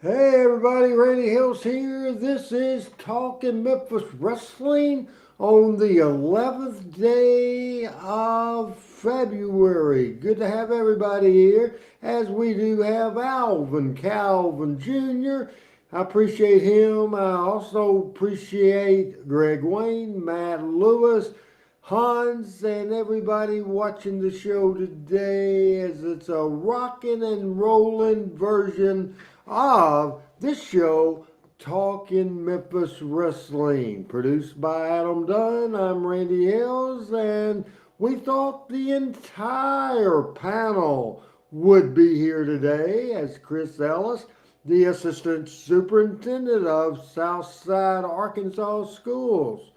Hey everybody, Randy Hales here. This is Talking Memphis Wrestling on the 11th day of February. Good to have everybody here as we do have Alvin Calvin Jr. I appreciate him. I also appreciate Greg Wayne, Matt Lewis, Hans, and everybody watching the show today as it's a rocking and rolling version of this show, Talking Memphis Wrestling, produced by Adam Dunn. I'm Randy Hales, and we thought the entire panel would be here today as Chris Ellis, the Assistant Superintendent of Southside Arkansas Schools,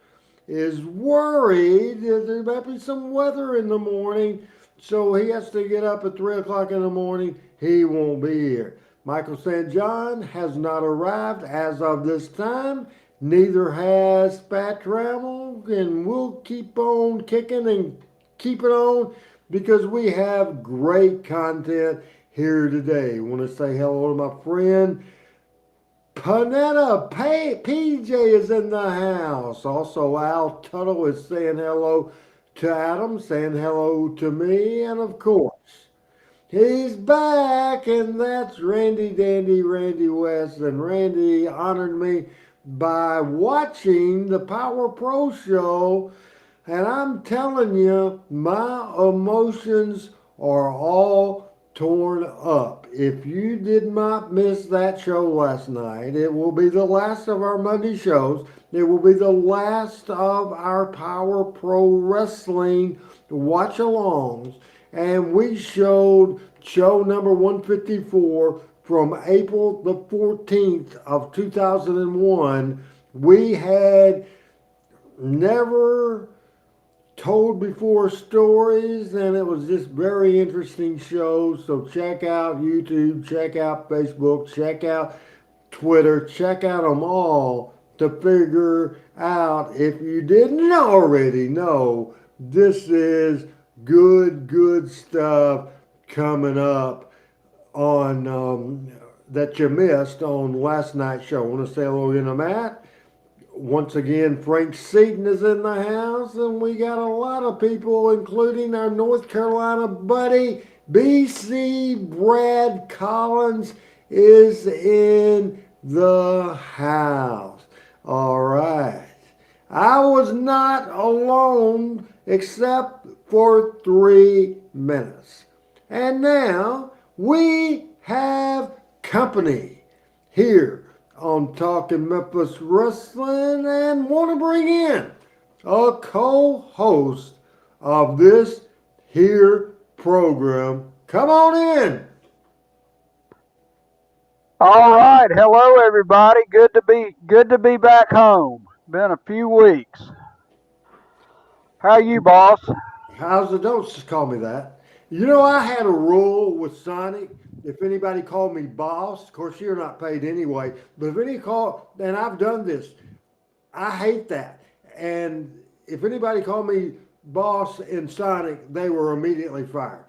is worried that there might be some weather in the morning, so he has to get up at 3 o'clock in the morning. He won't be here. Michael St. John has not arrived as of this time. Neither has Pat Trammell, and we'll keep on kicking and keep it on because we have great content here today. I want to say hello to my friend Panetta PJ is in the house. Also, Al Tuttle is saying hello to Adam, saying hello to me, and of course, he's back, and that's Randy Dandy Randy West. And Randy honored me by watching the Power Pro show, and I'm telling you, my emotions are all torn up. If you did not miss that show last night, it will be the last of our Monday shows. It will be the last of our Power Pro Wrestling watch alongs. And we showed show number 154 from April the 14th of 2001. We had never told before stories, and it was just very interesting shows. So check out YouTube, check out Facebook, check out Twitter, check out them all to figure out, if you didn't already know, this is good stuff coming up on that you missed on last night's show. I want to say hello to Matt. Once again, Frank Seaton is in the house, and we got a lot of people, including our North Carolina buddy, BC Brad Collins, is in the house. All right. I was not alone except for 3 minutes. And now we have company here on Talking Memphis Wrestling and want to bring in a co-host of this here program. Come on in. All right, hello everybody. Good to be back home. Been a few weeks. How you, boss? How's the don't call me that? You know, I had a rule with Sonic. If anybody called me boss, of course you're not paid anyway, but if any call, and I've done this, I hate that. And if anybody called me boss in Sonic, they were immediately fired.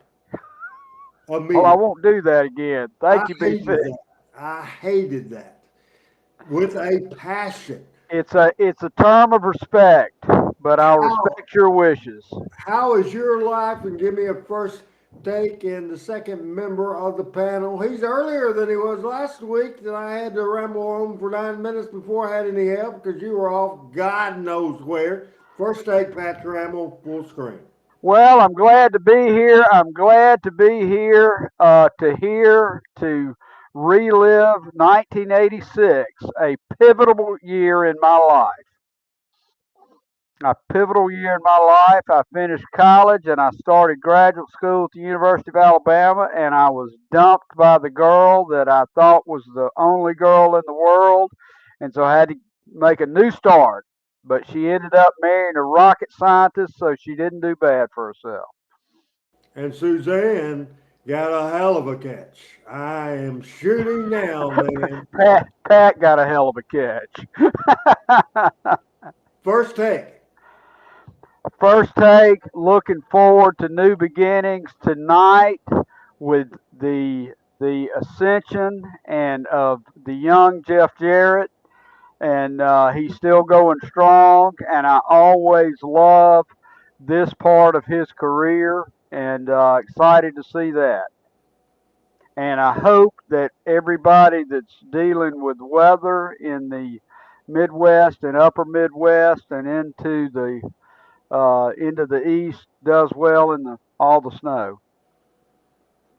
Well, I Immediately. won't do that again. I Thank you, BC. hated that. I hated that with a passion. It's a term of respect, but I'll How respect your wishes. how is your life? And give me a first take and the second member of the panel. He's earlier than he was last week. That I had to ramble on for 9 minutes before I had any help because you were off God knows where. First take, Pat Trammell, full screen. Well, I'm glad to be here. I'm glad to be here to relive 1986, a pivotal year in my life. A pivotal year in my life. I finished college and I started graduate school at the University of Alabama, and I was dumped by the girl that I thought was the only girl in the world, and so I had to make a new start. But she ended up marrying a rocket scientist, so she didn't do bad for herself. And Suzanne got a hell of a catch. I am shooting now, man. Pat got a hell of a catch. First take. First take, looking forward to new beginnings tonight with the the ascension and of the young Jeff Jarrett, and he's still going strong. And I always love this part of his career, and excited to see that. And I hope that everybody that's dealing with weather in the Midwest and Upper Midwest and into the East does well in all the snow.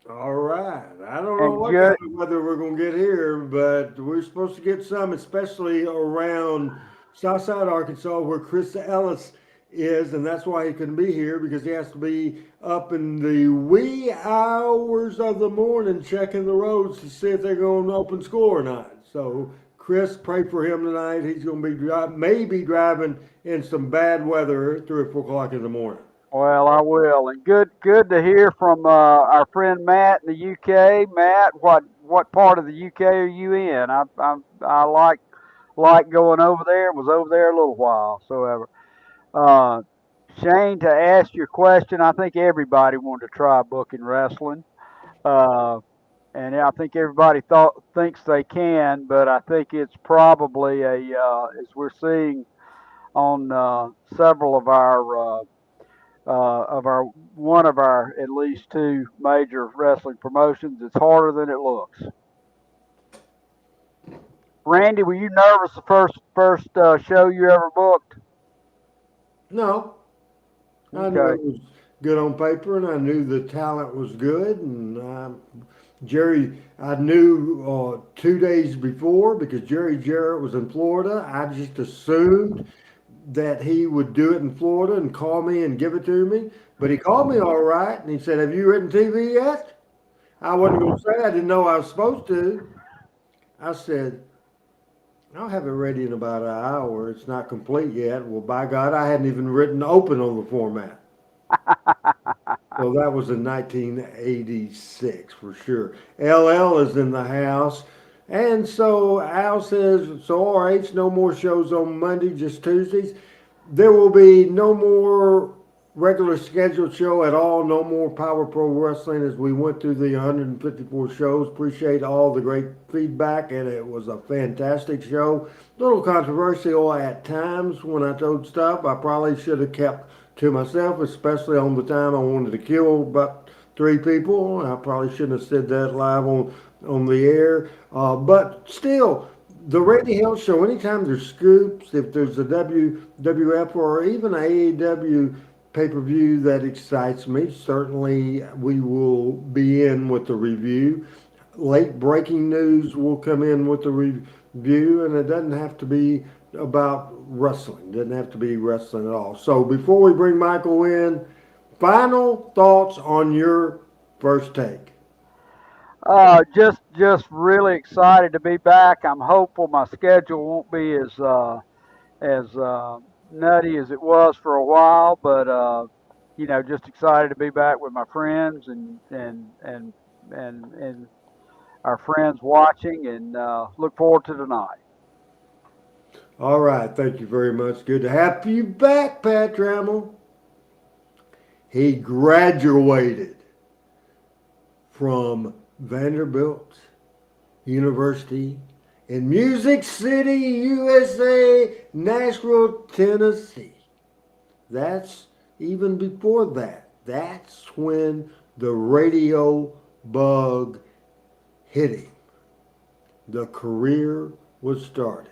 All right. I don't know And what kind good, of weather we're going to get here, but we're supposed to get some, especially around Southside Arkansas, where Chris Ellis is, and that's why he couldn't be here because he has to be up in the wee hours of the morning checking the roads to see if they're going to open school or not. So, Chris, pray for him tonight. He's going to be maybe driving in some bad weather at 3 or 4 o'clock in the morning. well, I will. And good to hear from our friend Matt in the UK. Matt, what part of the UK are you in? I like going over there. Was over there a little while. So ever. Uh, Shane, to ask your question, I think everybody wanted to try booking wrestling. Uh, and I think everybody thinks they can, but I think it's probably as we're seeing on several of our one of our at least two major wrestling promotions, it's harder than it looks. Randy, were you nervous the first show you ever booked? No, I knew Okay. it was good on paper, and I knew the talent was good. And Jerry, I knew 2 days before because Jerry Jarrett was in Florida. I just assumed that he would do it in Florida and call me and give it to me. But he called me all right, and he said, "Have you written TV yet?" I wasn't going to say I didn't know I was supposed to. I said, "I'll have it ready in about an hour. It's not complete yet." Well, by God, I hadn't even written open on the format. So that was in 1986 for sure. LL is in the house. And so Al says, so RH, no more shows on Monday, just Tuesdays. There will be no more regular scheduled show at all, no more Power Pro Wrestling as we went through the 154 shows. Appreciate all the great feedback, and it was a fantastic show. A little controversial at times when I told stuff I probably should have kept to myself, especially on the time I wanted to kill about 3 people. I probably shouldn't have said that live on the air. But still, the Randy Hales show, anytime there's scoops, if there's a WWF or even a AEW pay-per-view that excites me, certainly we will be in with the review. Late breaking news will come in with the review, and it doesn't have to be about wrestling. It doesn't have to be wrestling at all. So before we bring Michael in, final thoughts on your first take. Just really excited to be back. I'm hopeful my schedule won't be as nutty as it was for a while, but just excited to be back with my friends and our friends watching, and look forward to tonight. All right, thank you very much. Good to have you back, Pat Trammell. He graduated from Vanderbilt University in Music City, USA, Nashville, Tennessee. That's even before that. That's when the radio bug hit him. The career was started.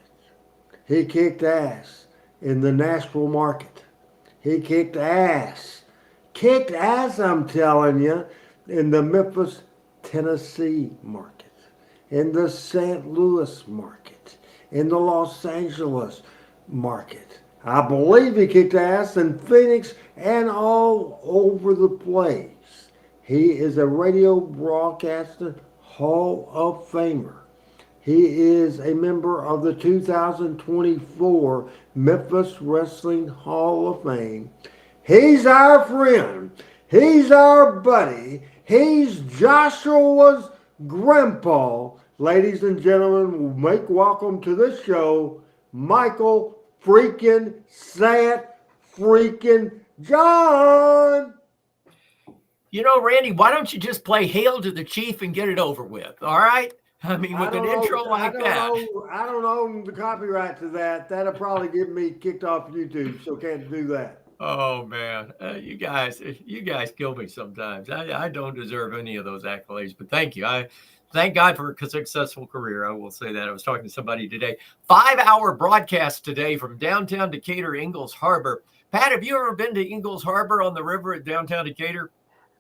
He kicked ass in the Nashville market. He kicked ass, I'm telling you, in the Memphis, Tennessee market, in the St. Louis market, in the Los Angeles market. I believe he kicked ass in Phoenix and all over the place. He is a radio broadcaster Hall of Famer. He is a member of the 2024 Memphis Wrestling Hall of Fame. He's our friend. He's our buddy. He's Joshua's grandpa. Ladies and gentlemen, make welcome to this show, Michael freaking Sat freaking John. Randy, why don't you just play Hail to the Chief and get it over with? All right. I mean, with an intro like that. I don't own the copyright to that. That'll probably get me kicked off YouTube, so can't do that. Oh man, you guys kill me sometimes. I don't deserve any of those accolades, but thank you. I thank God for a successful career. I will say that. I was talking to somebody today. 5-hour broadcast today from downtown Decatur, Ingalls Harbor. Pat, have you ever been to Ingalls Harbor on the river at downtown Decatur?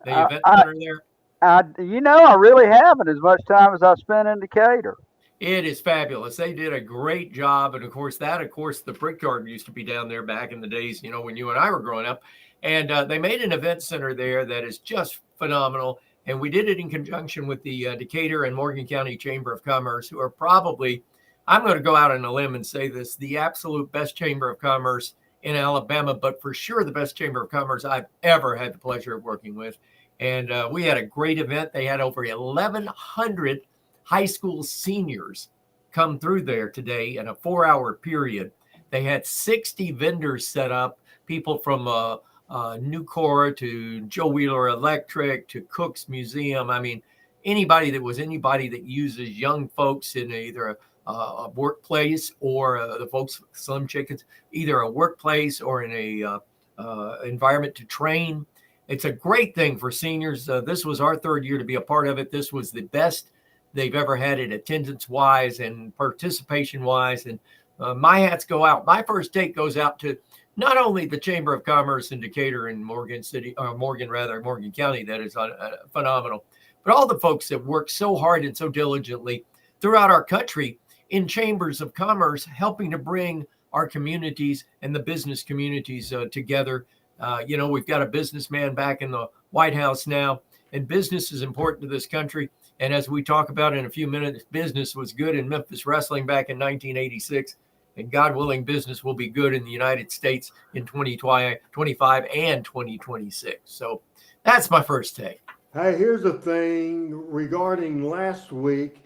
The I, event I, center there. I really haven't as much time as I spent in Decatur. It is fabulous. They did a great job. And of course, the Brickyard used to be down there back in the days, when you and I were growing up. And they made an event center there that is just phenomenal. And we did it in conjunction with the Decatur and Morgan County Chamber of Commerce, who are probably, I'm going to go out on a limb and say this, the absolute best Chamber of Commerce in Alabama, but for sure the best Chamber of Commerce I've ever had the pleasure of working with. And we had a great event. They had over 1,100 high school seniors come through there today in a 4-hour period. They had 60 vendors set up, people from Nucor to Joe Wheeler Electric to Cook's Museum. I mean, anybody that uses young folks in either a workplace or the folks, Slim Chickens, either a workplace or in a environment to train. It's a great thing for seniors. This was our third year to be a part of it. This was the best they've ever had it attendance wise and participation wise. And my hats go out. My first take goes out to not only the Chamber of Commerce in Decatur and Morgan County, that is phenomenal, but all the folks that work so hard and so diligently throughout our country in chambers of commerce, helping to bring our communities and the business communities together. We've got a businessman back in the White House now, and business is important to this country. And as we talk about in a few minutes, business was good in Memphis wrestling back in 1986. And God willing, business will be good in the United States in 2025 and 2026. So that's my first take. Hey, here's the thing regarding last week.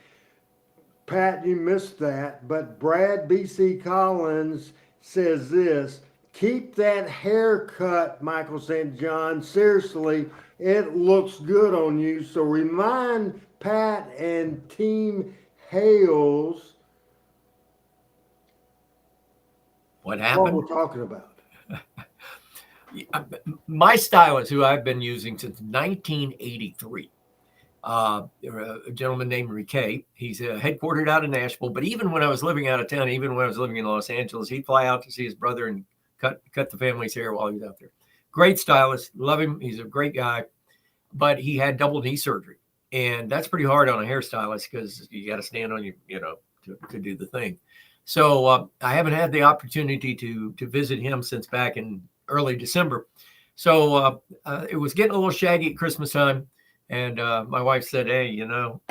Pat, you missed that, but Brad B.C. Collins says this: keep that haircut, Michael St. John. Seriously, it looks good on you. So remind Pat and Team Hales what happened, what we're talking about. My stylist, who I've been using since 1983, a gentleman named Riquet. He's headquartered out of Nashville, but even when I was living out of town, even when I was living in Los Angeles, he'd fly out to see his brother and cut the family's hair while he was out there. Great stylist, love him. He's a great guy, but he had double knee surgery, and that's pretty hard on a hairstylist because you got to stand on to do the thing. So I haven't had the opportunity to visit him since back in early December. So it was getting a little shaggy at Christmas time. And my wife said, hey,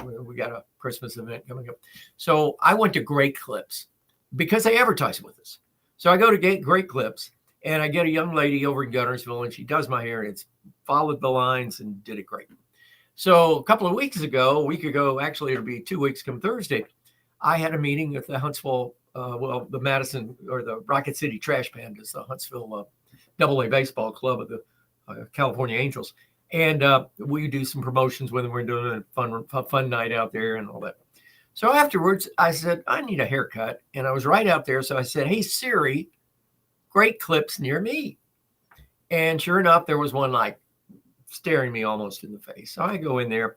we got a Christmas event coming up. So I went to Great Clips because they advertise with us. So I go to Great Clips and I get a young lady over in Gunnersville and she does my hair and it's followed the lines and did it great. So a week ago, actually it'll be 2 weeks come Thursday, I had a meeting at the Huntsville, the Madison or the Rocket City Trash Pandas, the Huntsville AA baseball club of the California Angels. And we do some promotions with them. We're doing a fun night out there and all that. So afterwards, I said, I need a haircut. And I was right out there. So I said, hey, Siri, Great Clips near me. And sure enough, there was one like staring me almost in the face. So I go in there.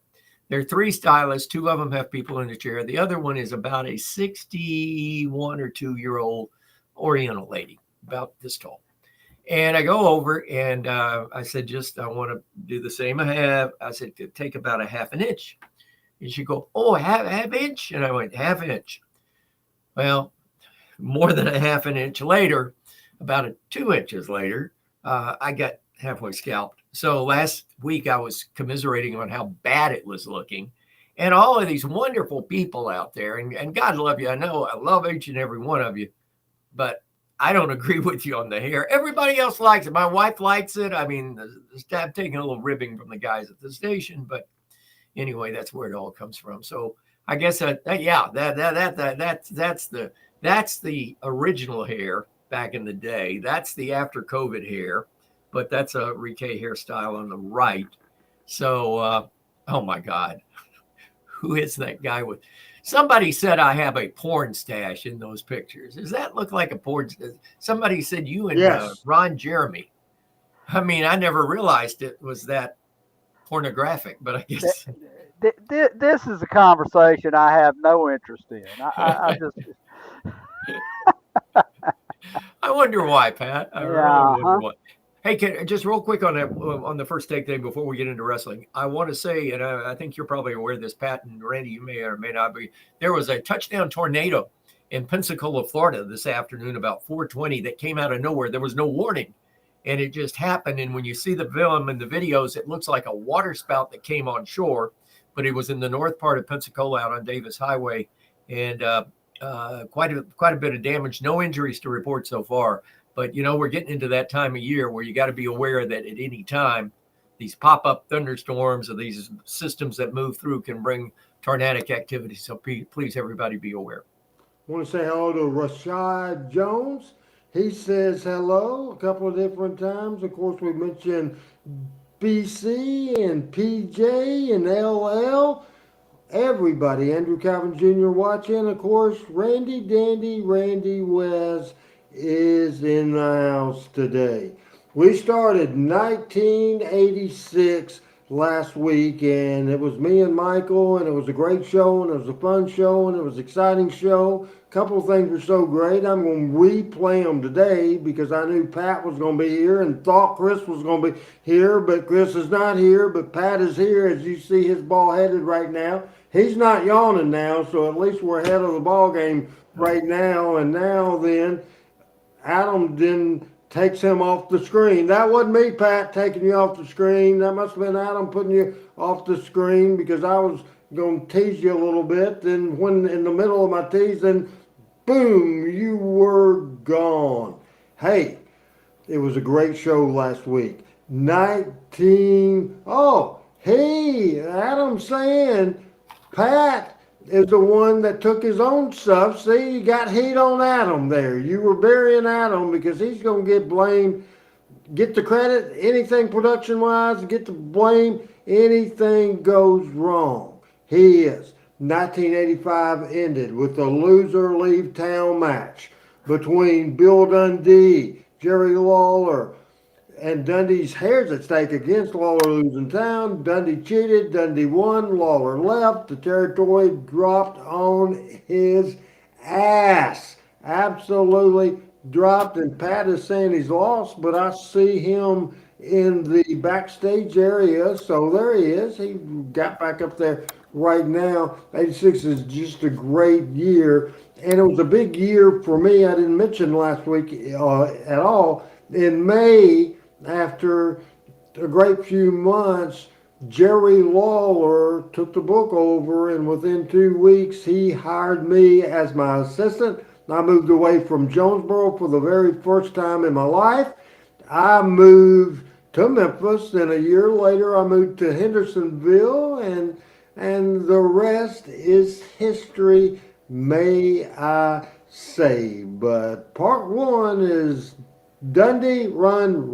There are 3 stylists. 2 of them have people in the chair. The other one is about a 61 or 2-year-old Oriental lady, about this tall. And I go over and I said, I want to do the same I have. I said, take about a half an inch. And she go, oh, half inch? And I went, half inch. Well, more than a half an inch later, about 2 inches later, I got halfway scalped. So last week I was commiserating on how bad it was looking. And all of these wonderful people out there, and God love you. I know I love each and every one of you, but I don't agree with you on the hair. Everybody else likes it. My wife likes it. I mean, I'm taking a little ribbing from the guys at the station, but anyway, that's where it all comes from. So I guess that's the original hair back in the day. That's the after COVID hair, but that's a Riquet hairstyle on the right. So, oh my God, who is that guy with? Somebody said I have a porn stash in those pictures. Does that look like a porn? Somebody said you and Yes. Ron Jeremy. I mean, I never realized it was that pornographic, but I guess. This is a conversation I have no interest in. I just, I wonder why, Pat. I really yeah, wonder why. Hey, just real quick on that on the first take thing before we get into wrestling, I want to say, and I think you're probably aware of this, Pat and Randy, you may or may not be. There was a touchdown tornado in Pensacola, Florida, this afternoon about 4:20 that came out of nowhere. There was no warning, and it just happened. And when you see the film and the videos, it looks like a water spout that came on shore, but it was in the north part of Pensacola, out on Davis Highway, and quite a bit of damage. No injuries to report so far. But, we're getting into that time of year where you got to be aware that at any time, these pop-up thunderstorms or these systems that move through can bring tornadic activity. So please, everybody be aware. I want to say hello to Rashad Jones. He says hello a couple of different times. Of course, we mentioned BC and PJ and LL. Everybody, Andrew Calvin Jr. watching. Of course, Randy Wes is in the house today. We started 1986 last week, and it was me and Michael, and it was a great show, and it was a fun show, and it was an exciting show. A couple of things were so great, I'm going to replay them today because I knew Pat was going to be here and thought Chris was going to be here, but Chris is not here, but Pat is here. As you see, his ball headed right now. He's not yawning now, so at least we're ahead of the ball game right now. And now then, Adam then takes him off the screen. That wasn't me, Pat, taking you off the screen. That must have been Adam putting you off the screen because I was going to tease you a little bit. Then when in the middle of my tease, then boom, you were gone. Hey, it was a great show last week. Hey, Adam saying Pat is the one that took his own stuff. See, you got heat on Adam there. You were burying Adam because he's going to get blamed, get the credit, anything production-wise, get the blame, anything goes wrong. He is. 1985 ended with a loser leave town match between Bill Dundee, Jerry Lawler, and Dundee's hair's at stake against Lawler losing town. Dundee cheated. Dundee won. Lawler left. The territory dropped on his ass. Absolutely dropped. And Pat is saying he's lost, but I see him in the backstage area. So there he is. He got back up there right now. 86 is just a great year. And it was a big year for me. I didn't mention last week at all. In May, after a great few months, Jerry Lawler took the book over, and within 2 weeks, he hired me as my assistant. I moved away from Jonesboro for the very first time in my life. I moved to Memphis, and a year later, I moved to Hendersonville, and the rest is history, may I say. But part one is Dundee run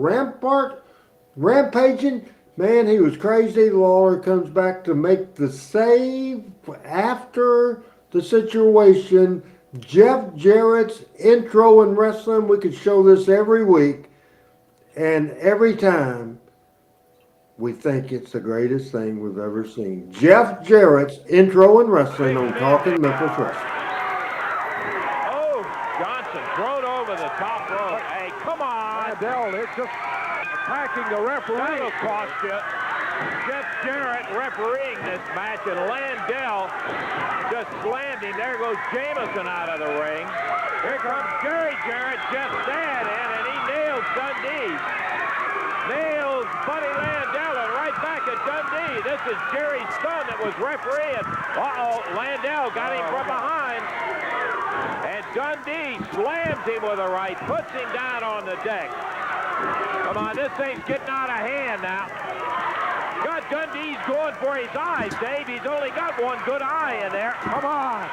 rampaging. Man, he was crazy. Lawler comes back to make the save after the situation. Jeff Jarrett's intro in wrestling, we could show this every week. And every time, we think it's the greatest thing we've ever seen. Jeff Jarrett's intro in wrestling on Talking Memphis Wrestling. Thrown over the top rope. Hey, come on. Landell, they're just attacking the referee. That'll cost you. Jeff Jarrett refereeing this match, and Landell just slammed him. There goes Jameson out of the ring. Here comes Jerry Jarrett, just stand in, and he nails Dundee. Nails Buddy Landell, and right back at Dundee. This is Jerry's son that was refereeing. Landell got him from behind. And Dundee slams him with a right, puts him down on the deck. Come on, this thing's getting out of hand now. God, Dundee's going for his eyes, Dave. He's only got one good eye in there. Come on.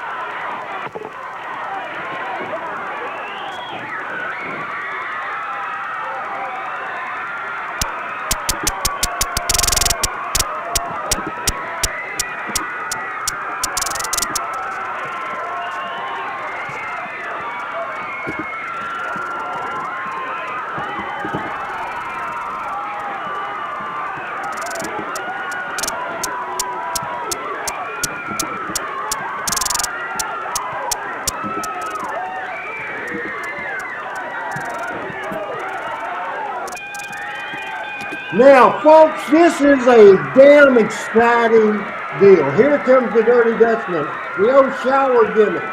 Now, folks, this is a damn exciting deal. Here comes the Dirty Dutchman, the old shower gimmick.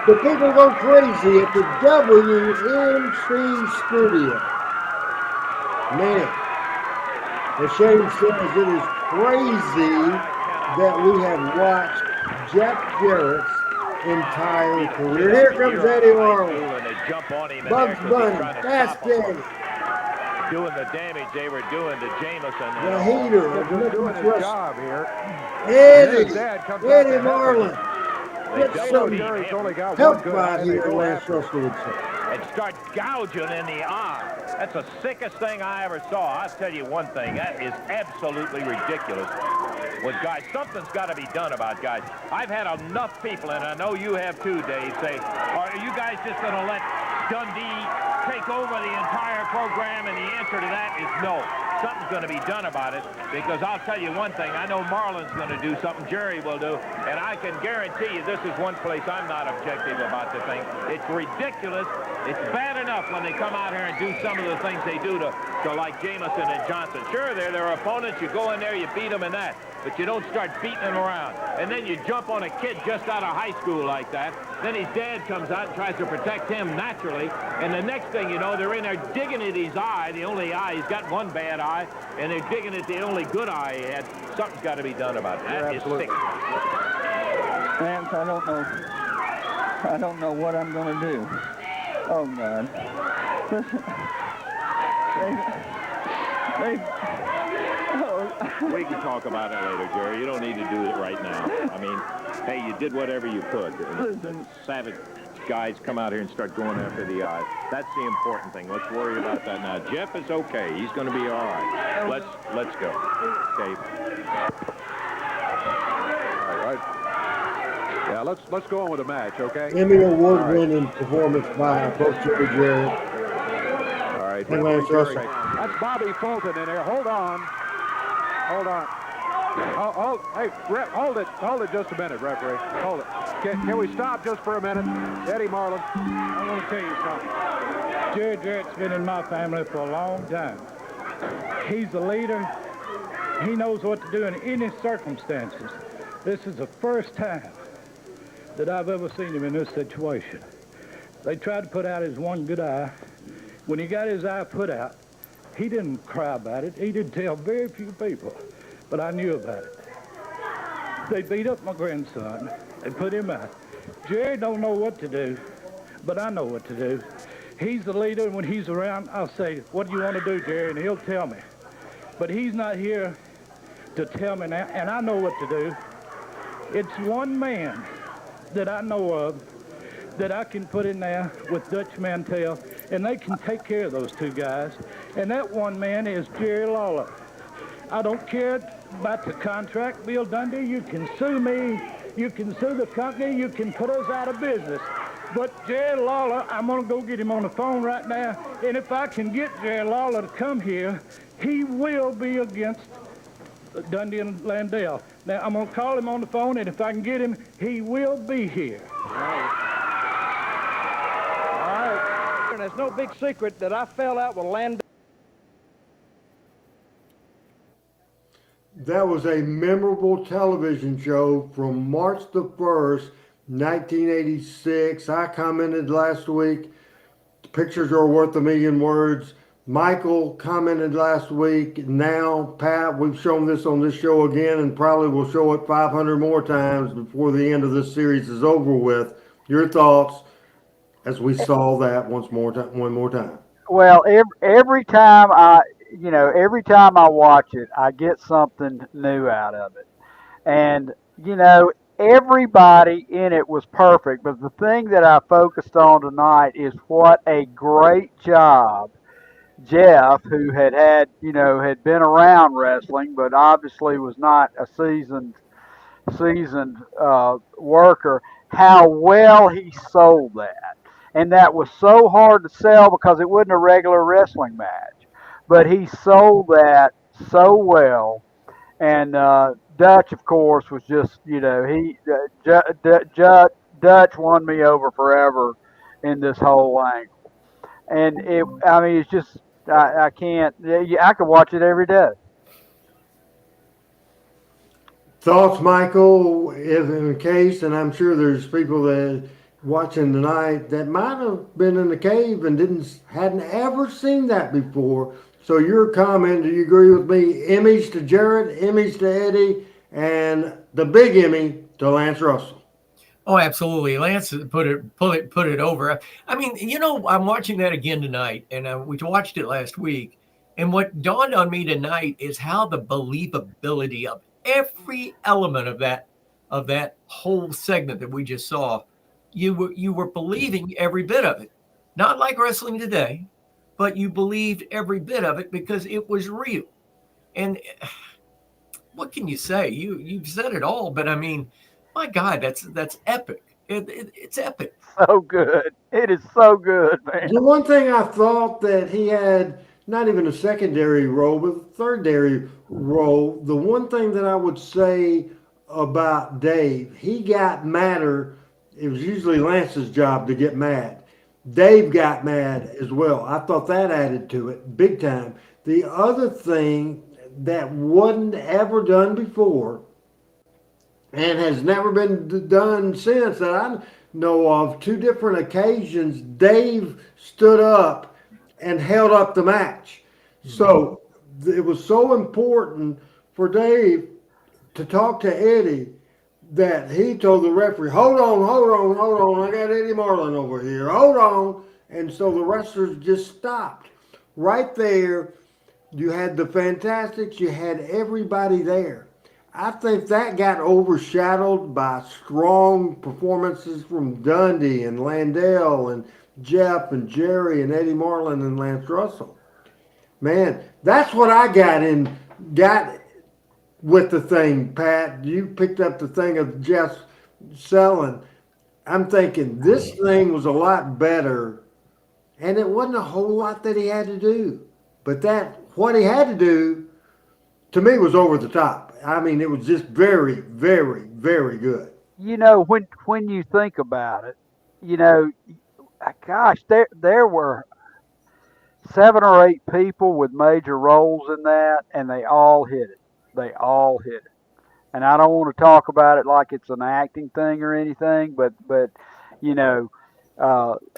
The people go crazy at the WNC studio. Man, as Shane says, it is crazy that we have watched Jeff Jarrett's entire career. Here comes Eddie Marlin, Bugs Bunny, Fast Eddie. Doing the damage they were doing to Jameson. The heater of Just doing Memphis his Wrestling. job here. Eddie Marlin. Get some Jerry's only got one help good right eye, here, they go Lance after him. Russell would say. And start gouging in the eye. That's the sickest thing I ever saw. I'll tell you one thing, that is absolutely ridiculous. With guys, something's got to be done about guys. I've had enough people, and I know you have too, Dave, say, are you guys just going to let Dundee take over the entire program? And the answer to that is no. Something's going to be done about it, because I'll tell you one thing, I know Marlin's going to do something, Jerry will do, and I can guarantee you this is one place I'm not objective about the thing. It's ridiculous. It's bad enough when they come out here and do some of the things they do to like Jameson and Johnson. Sure, they're their opponents. You go in there, you beat them in that, but you don't start beating them around. And then you jump on a kid just out of high school like that. Then his dad comes out and tries to protect him naturally, and the next thing you know, they're in there digging at his eye, the only eye. He's got one bad eye, and they're digging at the only good eye he had. Something's got to be done about it. That is sick. Lance, I don't know what I'm going to do. Oh, God. Listen. We can talk about it later, Jerry. You don't need to do it right now. I mean, hey, you did whatever you could. Listen. Savage guys come out here and start going after the eye. That's the important thing. Let's worry about that now. Jeff is okay. He's going to be all right. Let's go. Okay. All right. Yeah, let's go on with the match, okay? Emmy Award-winning performance by Coach Jerry Jarrett. All right. And Lance Russell. That's Bobby Fulton in there. Hold on. Hey, ref, hold it just a minute, referee. Hold it. Can we stop just for a minute? Eddie Marlin. I want to tell you something. Jerry Jarrett's been in my family for a long time. He's a leader. He knows what to do in any circumstances. This is the first time that I've ever seen him in this situation. They tried to put out his one good eye. When he got his eye put out, he didn't cry about it. He did tell very few people, but I knew about it. They beat up my grandson. They put him out. Jerry don't know what to do, but I know what to do. He's the leader, and when he's around, I'll say, what do you want to do, Jerry? And he'll tell me. But he's not here to tell me now, and I know what to do. It's one man that I know of that I can put in there with Dutch Mantell, and they can take care of those two guys. And that one man is Jerry Lawler. I don't care about the contract, Bill Dundee. You can sue me. You can sue the company. You can put us out of business. But Jerry Lawler, I'm going to go get him on the phone right now. And if I can get Jerry Lawler to come here, he will be against Dundee and Landell. Now, I'm going to call him on the phone, and if I can get him, he will be here. All right. And it's no big secret that I fell out with Landell. That was a memorable television show from March the 1st, 1986. I commented last week, pictures are worth a million words. Michael commented last week. Now, Pat, we've shown this on this show again, and probably will show it 500 more times before the end of this series is over with. Your thoughts as we saw that one more time. Well, every time every time I watch it, I get something new out of it. And, everybody in it was perfect. But the thing that I focused on tonight is what a great job Jeff, who had been around wrestling, but obviously was not a seasoned worker, how well he sold that. And that was so hard to sell because it wasn't a regular wrestling match. But he sold that so well. And Dutch, of course, was just, Dutch won me over forever in this whole angle. And I mean, it's just, I can't, I could watch it every day. Thoughts, Michael, if in case, and I'm sure there's people that watching tonight that might have been in the cave and hadn't ever seen that before. So your comment, do you agree with me? Emmys to Jarrett, Emmys to Eddie, and the big Emmy to Lance Russell. Oh, absolutely. Lance put it over. I mean, I'm watching that again tonight, and we watched it last week. And what dawned on me tonight is how the believability of every element of that whole segment that we just saw, you were believing every bit of it. Not like wrestling today, but you believed every bit of it because it was real. And what can you say? You've said it all, but I mean, my God, that's epic. It's epic. So good. It is so good, man. The one thing I thought that he had, not even a secondary role, but a third role, the one thing that I would say about Dave, he got madder. It was usually Lance's job to get mad. Dave got mad as well. I thought that added to it big time. The other thing that wasn't ever done before and has never been done since that I know of, two different occasions, Dave stood up and held up the match. So it was so important for Dave to talk to Eddie that he told the referee, hold on, I got Eddie Marlin over here, hold on. And so the wrestlers just stopped. Right there, you had the Fantastics, you had everybody there. I think that got overshadowed by strong performances from Dundee and Landell and Jeff and Jerry and Eddie Marlin and Lance Russell. Man, that's what I got with the thing, Pat. You picked up the thing of Jeff selling. I'm thinking this thing was a lot better, and it wasn't a whole lot that he had to do. But what he had to do, to me, was over the top. I mean, it was just very, very, very good. When you think about it, gosh, there were 7 or 8 people with major roles in that, and they all hit it. They all hit it. And I don't want to talk about it like it's an acting thing or anything, but you know,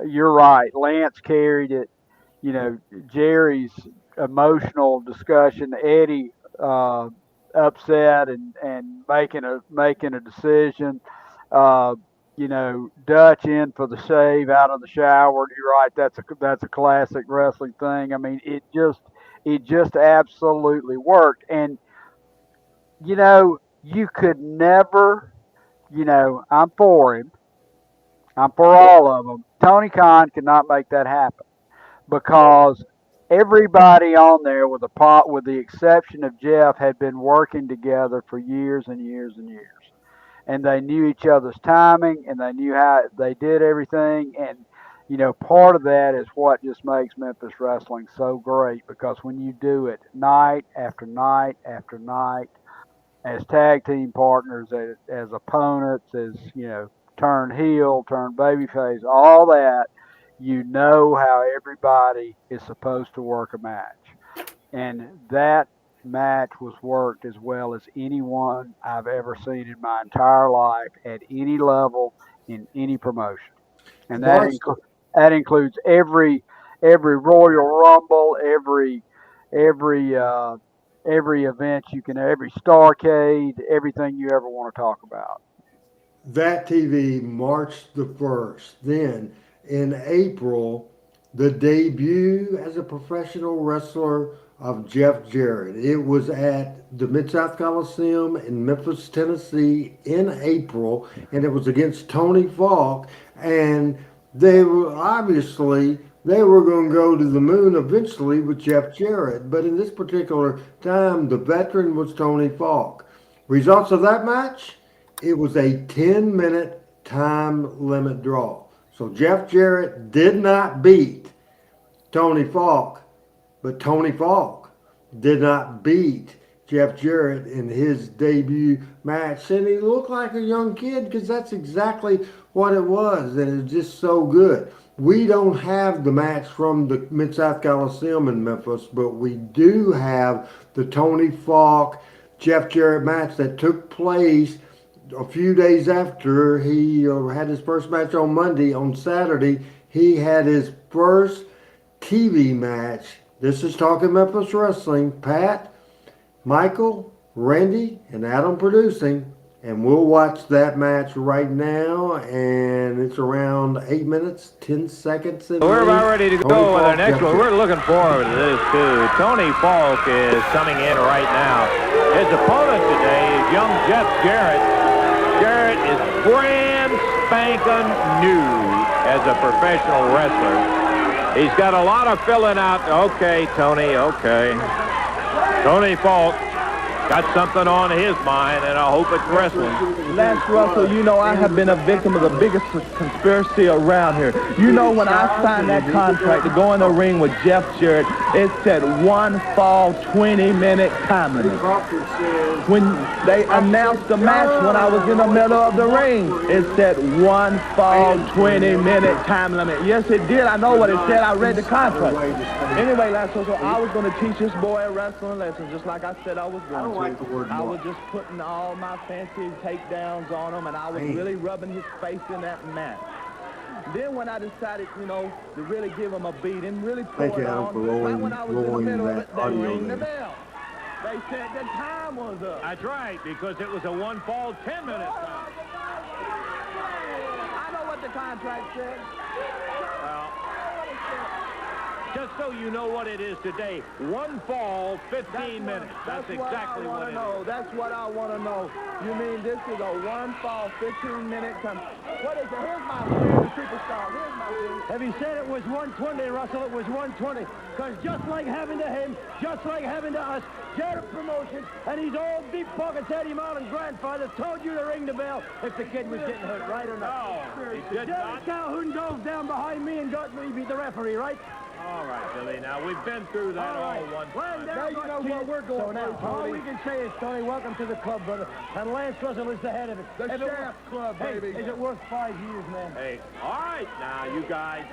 you're right. Lance carried it. Jerry's emotional discussion, Eddie upset and making a decision. Uh, Dutch in for the save out of the shower. You're right. That's a classic wrestling thing. I mean, it just absolutely worked. And you could never. I'm for him. I'm for all of them. Tony Khan could not make that happen because everybody on there, with the exception of Jeff, had been working together for years and years and years, and they knew each other's timing, and they knew how they did everything. And part of that is what just makes Memphis wrestling so great, because when you do it night after night after night, as tag team partners, as opponents, as turn heel, turn babyface, all that, how everybody is supposed to work a match. And that match was worked as well as anyone I've ever seen in my entire life at any level in any promotion. And that includes every Royal Rumble, every event every Starcade, everything you ever want to talk about. That TV, March the 1st. Then in April, the debut as a professional wrestler of Jeff Jarrett. It was at the Mid-South Coliseum in Memphis, Tennessee in April, and it was against Tony Falk. And they were going to go to the moon eventually with Jeff Jarrett. But in this particular time, the veteran was Tony Falk. Results of that match? It was a 10-minute time limit draw. So Jeff Jarrett did not beat Tony Falk, but Tony Falk did not beat Jeff Jarrett in his debut match. And he looked like a young kid because that's exactly what it was. And it's just so good. We don't have the match from the Mid-South Coliseum in Memphis, but we do have the Tony Falk Jeff Jarrett match that took place a few days after he had his first match on Monday. On Saturday, he had his first TV match. This is Talking Memphis Wrestling. Pat, Michael, Randy, and Adam producing. And we'll watch that match right now. And it's around 8 minutes, 10 seconds. We're about ready to go with our next one. We're looking forward to this, too. Tony Falk is coming in right now. His opponent today is young Jeff Jarrett. Jarrett is brand spanking new as a professional wrestler. He's got a lot of filling out. Okay, Tony, okay. Tony Falk got something on his mind, and I hope it's wrestling. Lance Russell, you know I have been a victim of the biggest conspiracy around here. You know when I signed that contract to go in the ring with Jeff Jarrett, it said 1 fall, 20-minute time limit. When they announced the match when I was in the middle of the ring, it said 1 fall, 20-minute time limit. Yes, it did. I know what it said. I read the contract. Anyway, Lance Russell, I was going to teach this boy a wrestling lesson just like I said I was going to. I was just putting all my fancy takedowns on him, and I was really rubbing his face in that mat. Then when I decided, you know, to really give him a beat and really pull it on, right when I was in the middle of it, they rang the bell. They said the time was up. That's right, because it was a 1 fall, 10-minute time. I know what the contract said. Well, just so you know what it is today, 1 fall, 15 minutes. That's exactly what it is. That's what I want to know. You mean this is a 1 fall, 15-minute time? What is it? Here's my superstar. Here's my If he said it was 120, Russell, it was 120. Because just like happened to him, just like happened to us, Jarrett Promotions and his old deep pockets Eddie Marlin's grandfather told you to ring the bell if the kid was getting hurt, right or not? No, he did not. Calhoun dove down behind me and got me, beat the referee, right? All right, Billy. Now, we've been through that all one time. Now you know what we're going for. All we can say is, Tony, welcome to the club, brother. And Lance Russell is the head of it. The Shaft Club, baby. Is it worth 5 years, man? Hey, all right, now, you guys.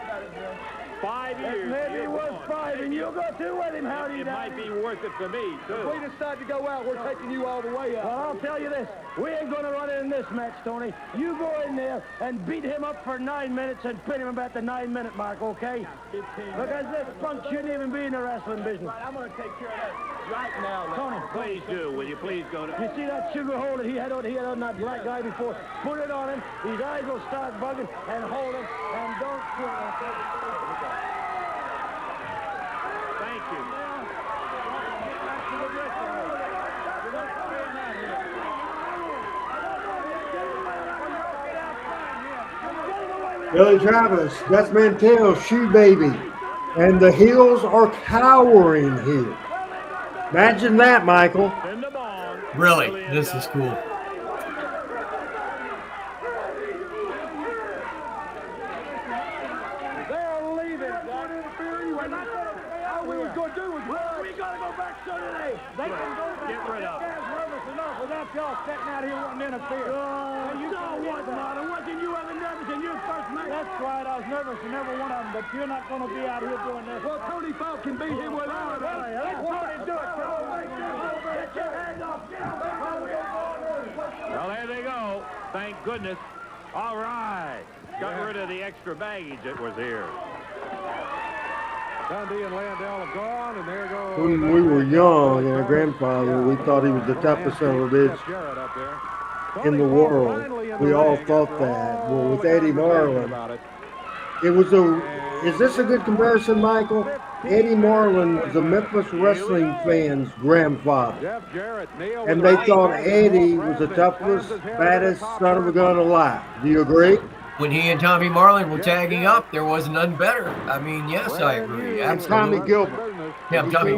5 years. Maybe worth 5, and you'll go through with him, Howdy. It might be worth it for me, too. If we decide to go out, we're taking you all the way out. Well, I'll tell you this. We ain't going to run in this match, Tony. You go in there and beat him up for 9 minutes and pin him about the 9-minute mark, okay? 15 because this punk shouldn't even be in the wrestling business. Right, I'm going to take care of that right now. Tony, Please do. Will you please go to... you see that sugar hole that he had on that black guy before? Put it on him. His eyes will start bugging, and hold him, and don't quit. Thank you. Billy Travis, that's Mantell, Shoe Baby. And the Hales are cowering here. Imagine that, Michael. Really, this is cool. They'll leave it. All we was going to do was run. We got to go back Sunday. They can go back. Get rid of it. Guys nervous enough without y'all sitting out here wanting to interfere. So what, Martin? Wasn't you ever nervous in your first match? That's right. I was nervous in every one of them, but you're not going to be out here doing this. Well, Tony Falk can beat him without it. Let Tony do it. Get your hands off. Well, there they go. Thank goodness. All right. Got rid of the extra baggage that was here. Dundee and Landell have gone, and there goes... When we were young, and our grandfather, we thought he was the toughest son of a bitch in the world. We all thought that. Well, with Eddie Marlin, it was is this a good comparison, Michael? Eddie Marlin was the Memphis wrestling fans' grandfather. And they thought Eddie was the toughest, baddest son of a gun alive. Do you agree? When he and Tommy Marlin were tagging up, there was none better. I mean, yes, I agree. And Tommy Gilbert. Yeah, Tommy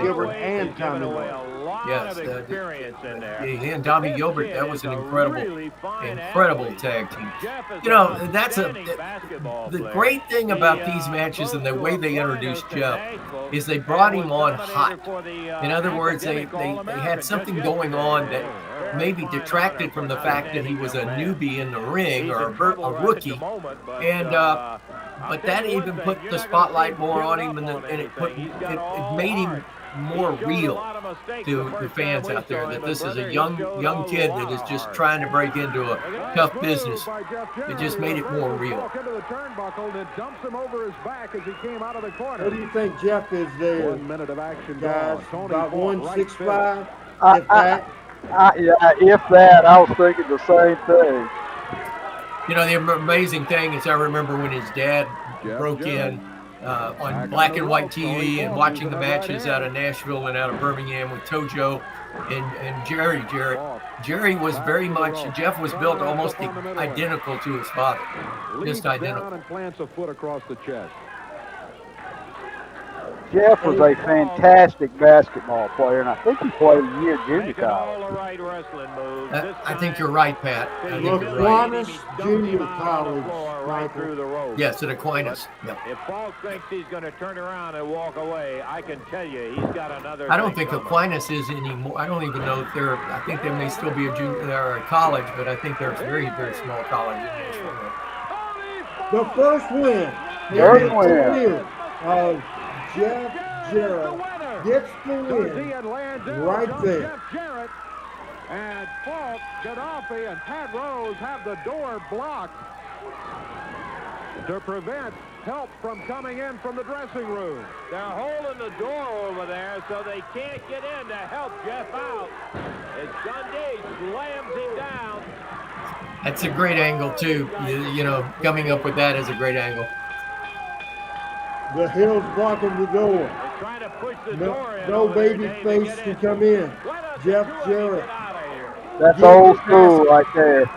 Gilbert and Tommy Away Marlin. a lot Yes, of experience in there. he and Tommy This Gilbert, kid that was is an a incredible really fine athlete. tag team. Jeff is You know, an that's outstanding basketball the player. great thing about these matches and the way they introduced Jeff is they brought him on hot. In other words, they had something going on that maybe detracted from the fact that he was a newbie in the ring or a rookie, and but that even put the spotlight more on him, and it made him more real to the fans out there, that this is a young kid that is just trying to break into a tough business. It just made it more real. What do you think Jeff is there? 1 minute of action, guys, Tony about Falk, 165. Yeah, if that, I was thinking the same thing. You know, the amazing thing is I remember when his dad broke in on black and white TV and watching the matches out of Nashville and out of Birmingham with Tojo and Jerry Jarrett. Jerry was very much, Jeff was built almost identical to his father, just identical. And plants a foot across the chest. Jeff was a fantastic basketball player, and I think he played a year junior college. I think you're right, Pat. I think you're right. Aquinas Junior College. Right through the road. Yes, at Aquinas. Yep. If Falk thinks he's going to turn around and walk away, I can tell you he's got another. I don't think Aquinas is anymore. I don't even know if they're. I think they may still be a junior or a college, but I think they're a very, very small college in Nashville. The first win. Of Jeff Jarrett gets the win right there. Jeff Jarrett and Falk, Gaddafi, and Pat Rose have the door blocked to prevent help from coming in from the dressing room. They're holding the door over there so they can't get in to help Jeff out. As Dundee slams him down. That's a great angle too. You know, coming up with that is a great angle. The Hales blocking the door. They're trying to push the door in. No baby face can come in. Jeff Jarrett. That's old school right there.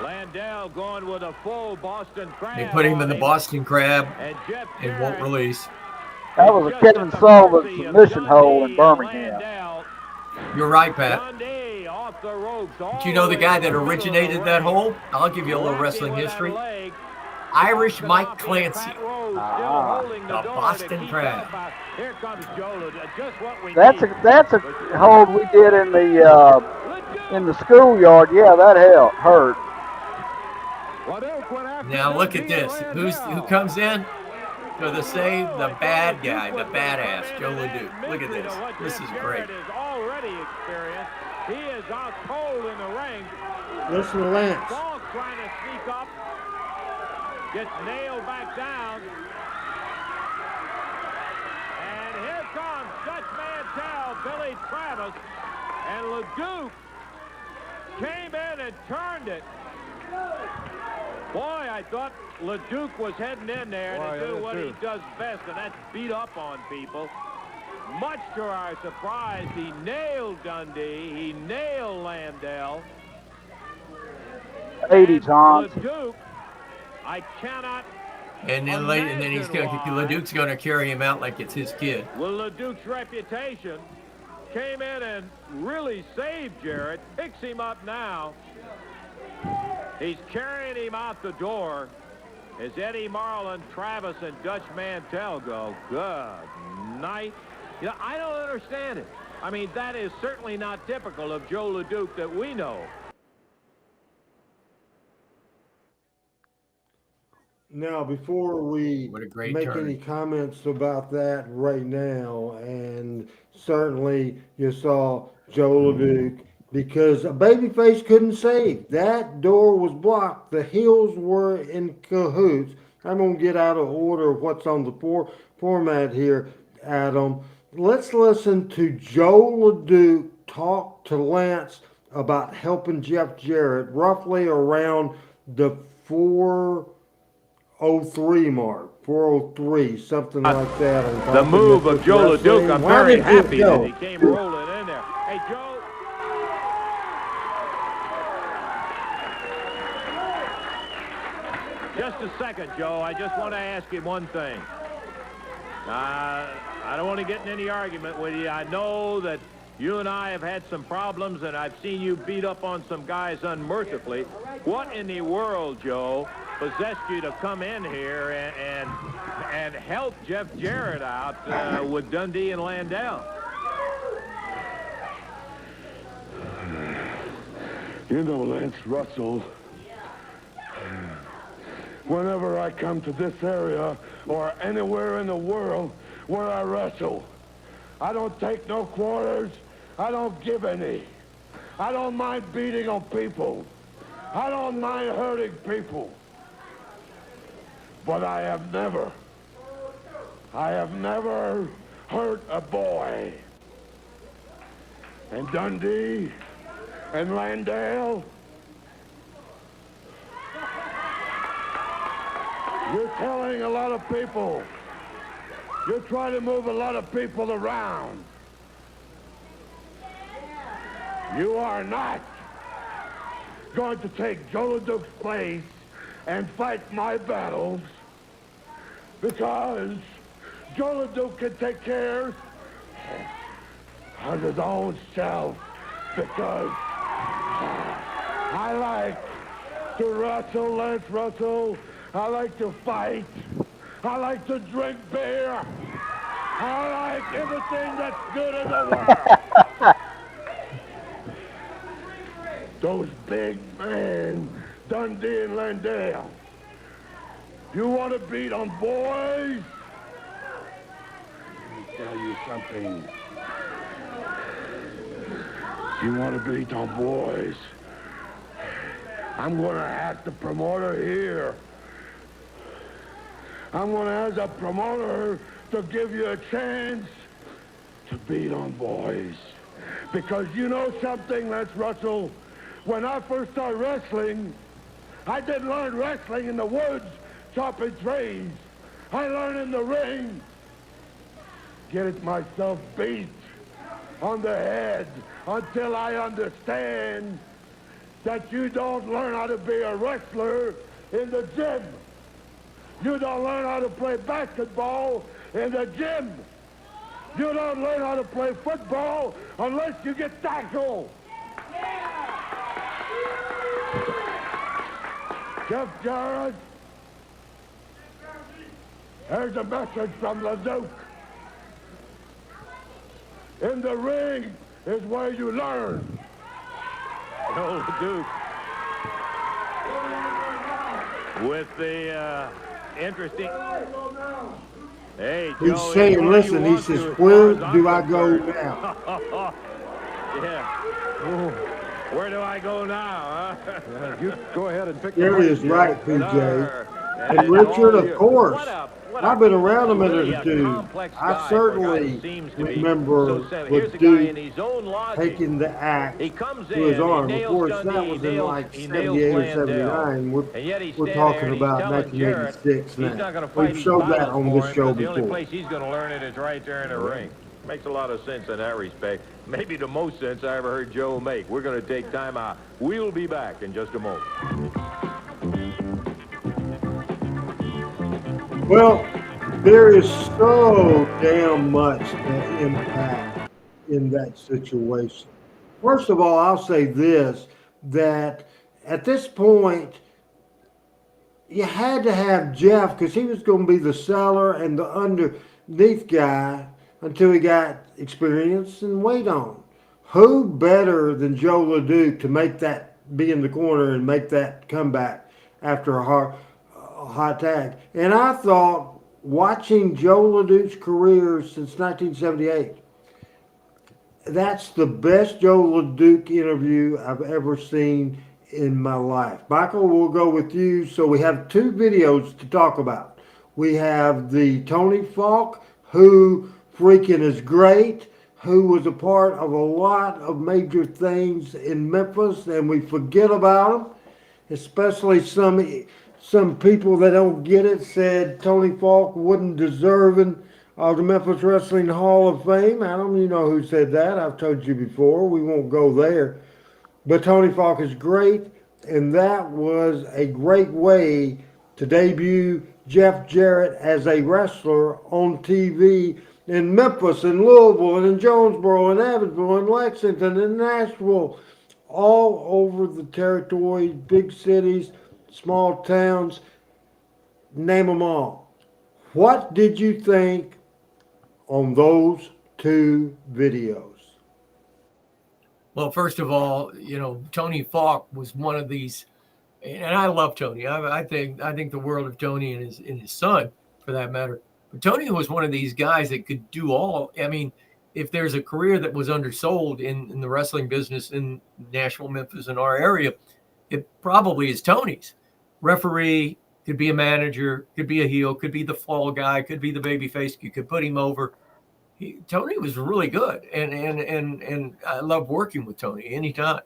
Landell going with a full Boston Crab. They put him in the Boston Crab and won't release. That was a Kevin Sullivan submission hole in Birmingham. You're right, Pat. Do you know the guy that originated that hole? I'll give you a little wrestling history. Irish Mike Clancy. The Boston Crab. That's a hold we did in the schoolyard. Yeah, that hurt. Now look at this. Who comes in for the save? The bad guy, the badass, Joe LeDuc. Look at this. This is great. He is out cold in the ring. Listen to Lance. Falk trying to sneak up. Gets nailed back down. And here comes Dutch Mantell, Billy Travis, and LeDuc came in and turned it. Boy, I thought LeDuc was heading in there to do what he does best, and that's beat up on people. Much to our surprise, he nailed Dundee. He nailed Landell. 80 times. LeDuc, I cannot. And then LeDuc's going to carry him out like it's his kid. Well, LeDuc's reputation came in and really saved Jarrett. Picks him up now. He's carrying him out the door as Eddie Marlin, Travis, and Dutch Mantell go. Good night. You know, I don't understand it. I mean, that is certainly not typical of Joe LeDuc that we know. Now, before we make any comments about that right now, and certainly you saw Joe LeDuc, because a babyface couldn't save. That door was blocked. The Heels were in cahoots. I'm going to get out of order of what's on the format here, Adam. Let's listen to Joe LeDuc talk to Lance about helping Jeff Jarrett roughly around the 4:03 mark, 4:03, something like that. The move of Joe LeDuc, I'm very happy that he came rolling in there. Hey, Joe. Just a second, Joe. I just want to ask you one thing. I don't want to get in any argument with you. I know that you and I have had some problems, and I've seen you beat up on some guys unmercifully. What in the world, Joe, possessed you to come in here and help Jeff Jarrett out with Dundee and Landell? You know, Lance Russell, whenever I come to this area or anywhere in the world where I wrestle, I don't take no quarters. I don't give any. I don't mind beating on people. I don't mind hurting people. But I have never hurt a boy. And Dundee and Landale, you're telling a lot of people, you're trying to move a lot of people around. You are not going to take Joe LeDuc's place and fight my battles, because Joe LeDuc can take care of his own self, because I like to wrestle, Lance Russell. I like to fight. I like to drink beer. I like everything that's good in the world. Those big men, Dundee and Landale. You want to beat on boys? Let me tell you something. You want to beat on boys? I'm going to ask the promoter here. I'm going to ask the promoter to give you a chance to beat on boys. Because you know something, Lance Russell? When I first started wrestling, I didn't learn wrestling in the woods, chopping trees. I learned in the ring. Getting myself beat on the head until I understand that you don't learn how to be a wrestler in the gym. You don't learn how to play basketball in the gym. You don't learn how to play football unless you get tackled. Jeff Jarrett, here's a message from LeDuc. In the ring is where you learn. Joe LeDuc with the interesting... Hey, Joe, He's saying, listen, he says, where do I go now? Yeah. Where do I go now, huh? Yeah, you go ahead and pick There the is right, PJ. And That's Richard, all of you. course, What I've been around a minute really or two. complex guy I for a guy certainly that seems to be remember so simple. Here's a guy in his own logic. taking the axe He comes to his in, arm. he Of nails course, Dundee, that was he in nails- like he nails 78 or Landell. 79. And yet he's We're standing there talking and he's about telling Jarrett 1986 he's not now. going to fight We've his showed that battles on for this him, show because the only before. place he's going to learn it is right there in the ring. Makes a lot of sense in that respect. Maybe the most sense I ever heard Joe make. We're going to take time out. We'll be back in just a moment. Well, there is so damn much impact in that situation. First of all, I'll say this, that at this point, you had to have Jeff because he was going to be the seller and the underneath guy until he got experience and weight on. Who better than Joe LeDuc to make that, be in the corner and make that comeback after a hot tag? And I thought, watching Joe LeDuc's career since 1978, that's the best Joe LeDuc interview I've ever seen in my life. Michael, we'll go with you. So we have two videos to talk about. We have the Tony Falk, who freaking is great, who was a part of a lot of major things in Memphis, and we forget about him, especially some people that don't get it said Tony Falk wasn't deserving of the Memphis Wrestling Hall of Fame. Adam, you know who said that. I've told you before. We won't go there. But Tony Falk is great, and that was a great way to debut Jeff Jarrett as a wrestler on TV in Memphis and Louisville and in Jonesboro and Evansville and Lexington and Nashville, all over the territory, big cities, small towns, name them all. What did you think on those two videos? Well, first of all, Tony Falk was one of these, and I love Tony. I think the world of Tony and his son, for that matter. But Tony was one of these guys that could do all. I mean, if there's a career that was undersold in the wrestling business in Nashville, Memphis, in our area, it probably is Tony's. Referee, could be a manager, could be a heel, could be the fall guy, could be the baby face. You could put him over. Tony was really good, and I love working with Tony anytime.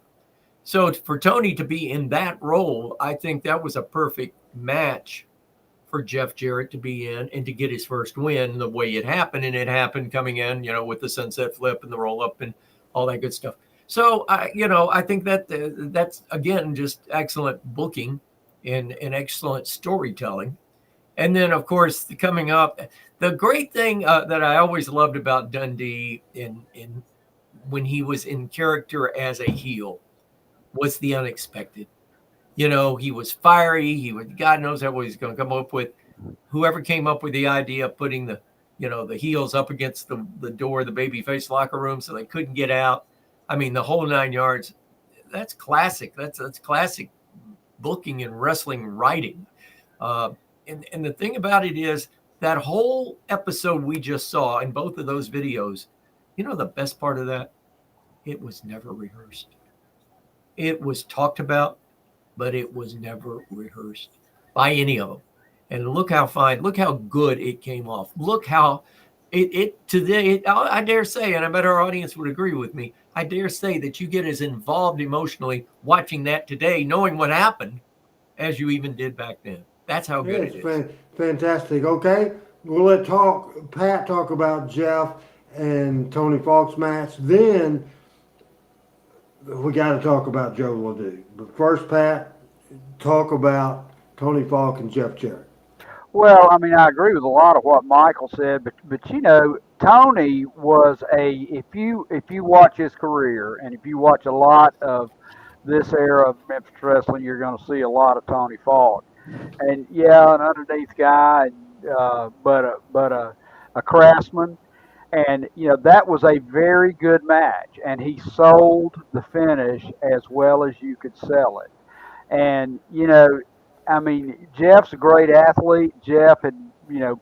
So for Tony to be in that role, I think that was a perfect match for Jeff Jarrett to be in and to get his first win the way it happened. And it happened coming in, with the sunset flip and the roll up and all that good stuff. So I think that that's again just excellent booking and excellent storytelling. And then, of course, coming up, the great thing that I always loved about Dundee in when he was in character as a heel was the unexpected. He was fiery. God knows what he's going to come up with. Whoever came up with the idea of putting the heels up against the door of the babyface locker room so they couldn't get out. I mean, the whole 9 yards. That's classic. That's classic booking and wrestling writing. And the thing about it is that whole episode we just saw in both of those videos, the best part of that, it was never rehearsed. It was talked about, but it was never rehearsed by any of them. And look how good it came off. Look how it today, I dare say, and I bet our audience would agree with me, I dare say that you get as involved emotionally watching that today, knowing what happened, as you even did back then. That's how good it is. Fantastic. Okay, we'll let Pat talk about Jeff and Tony Falk's match. Then we got to talk about Joe LeDuc. But first, Pat, talk about Tony Falk and Jeff Jarrett. Well, I mean, I agree with a lot of what Michael said, but Tony was if you watch his career and if you watch a lot of this era of Memphis wrestling, you're going to see a lot of Tony Falk. And yeah, an underneath guy, but a craftsman, and that was a very good match, and he sold the finish as well as you could sell it. And I mean, Jeff's a great athlete. Jeff had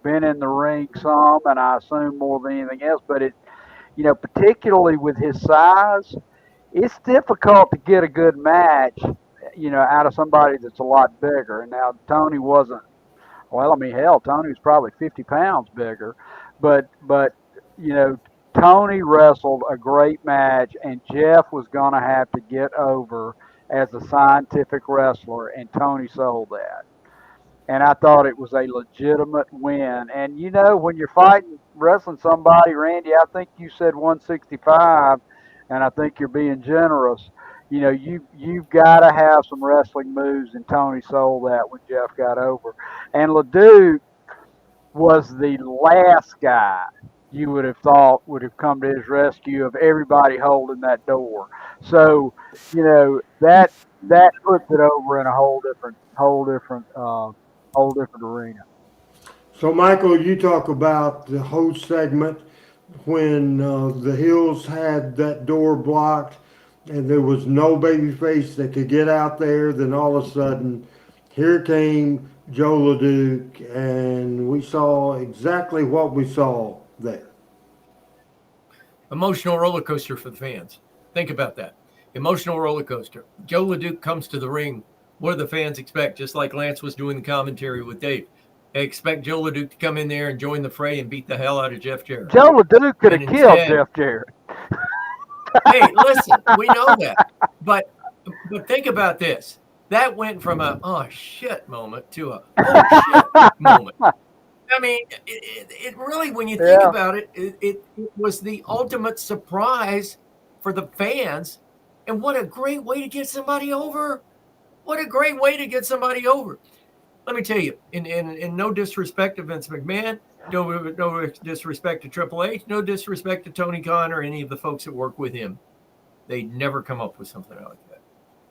been in the ring some, and I assume more than anything else. But particularly with his size, it's difficult to get a good match out of somebody that's a lot bigger. And now Tony wasn't, well, I mean, hell, Tony was probably 50 pounds bigger, but Tony wrestled a great match, and Jeff was going to have to get over as a scientific wrestler, and Tony sold that. And I thought it was a legitimate win. And when you're wrestling somebody, Randy, I think you said 165, and I think you're being generous. You've got to have some wrestling moves, and Tony sold that when Jeff got over. And LeDuc was the last guy you would have thought would have come to his rescue of everybody holding that door. So, that puts it over in a whole different arena. So, Michael, you talk about the whole segment when the Hills had that door blocked and there was no babyface that could get out there. Then all of a sudden, here came Joe LeDuc, and we saw exactly what we saw there. Emotional roller coaster for the fans. Think about that. Emotional roller coaster. Joe LeDuc comes to the ring. What do the fans expect? Just like Lance was doing the commentary with Dave. They expect Joe LeDuc to come in there and join the fray and beat the hell out of Jeff Jarrett. Joe LeDuc could have killed Jeff Jarrett. Hey, listen, we know that. But think about this. That went from a oh shit moment to a oh shit moment. I mean, it really, when you think about it, it was the ultimate surprise for the fans. And what a great way to get somebody over. What a great way to get somebody over. let me tell you, in no disrespect to Vince McMahon, no disrespect to Triple H, no disrespect to Tony Khan or any of the folks that work with him, they never come up with something like that.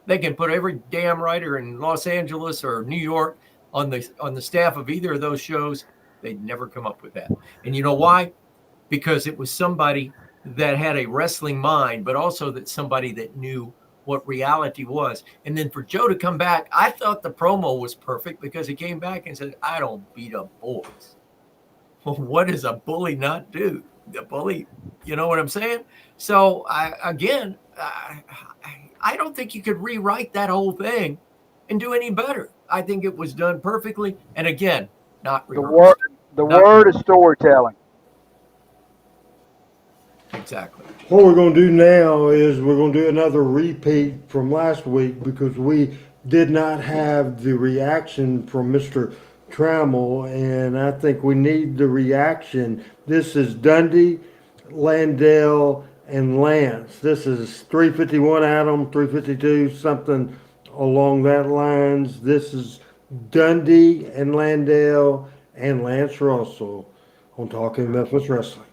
They can put every damn writer in Los Angeles or New York on the staff of either of those shows. They'd never come up with that. And you know why? Because it was somebody that had a wrestling mind, but also that somebody that knew what reality was. And then for Joe to come back, I thought the promo was perfect because he came back and said, I don't beat up boys. Well, what does a bully not do? The bully, you know what I'm saying? So I don't think you could rewrite that whole thing and do any better. I think it was done perfectly. And again, not rehearsed. The word is storytelling. Exactly. What we're going to do now is we're going to do another repeat from last week because we did not have the reaction from Mr. Trammell, and I think we need the reaction. This is Dundee, Landell, and Lance. This is 351 Adam, 352, something along that lines. This is Dundee and Landell and Lance Russell on Talking Memphis Wrestling.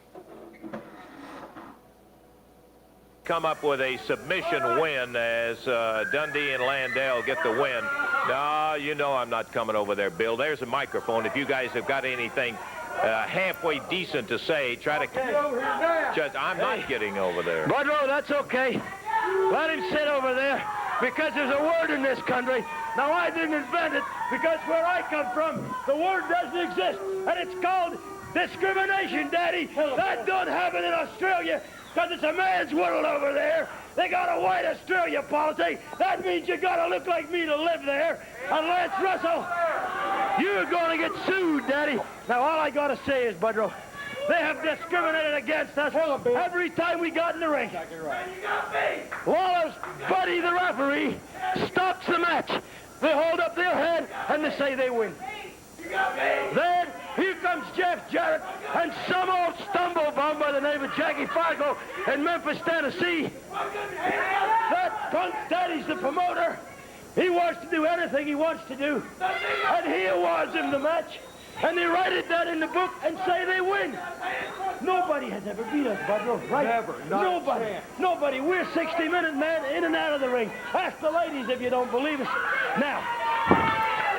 Come up with a submission win as Dundee and Landell get the win. No, you know I'm not coming over there, Bill. There's a microphone. If you guys have got anything halfway decent to say, try to... I'm not getting over there. Budrow, that's okay. Let him sit over there because there's a word in this country. Now, I didn't invent it because where I come from, the word doesn't exist, and it's called discrimination, Daddy. That don't happen in Australia. Because it's a man's world over there. They got a white Australia policy. That means you got to look like me to live there. And Lance Russell, you're going to get sued, Daddy. Now, all I got to say is, Budrow, they have discriminated against us every time we got in the ring. Lawler's buddy, the referee, stops the match. They hold up their head and they say they win. Then here comes Jeff Jarrett and some old stumblebum by the name of Jackie Fargo in Memphis, Tennessee. That punk daddy's the promoter. He wants to do anything he wants to do. And he awards him the match. And they write it down in the book and say they win. Nobody has ever beat us, Budrow, right? Never. Nobody. We're 60-minute man in and out of the ring. Ask the ladies if you don't believe us. Now,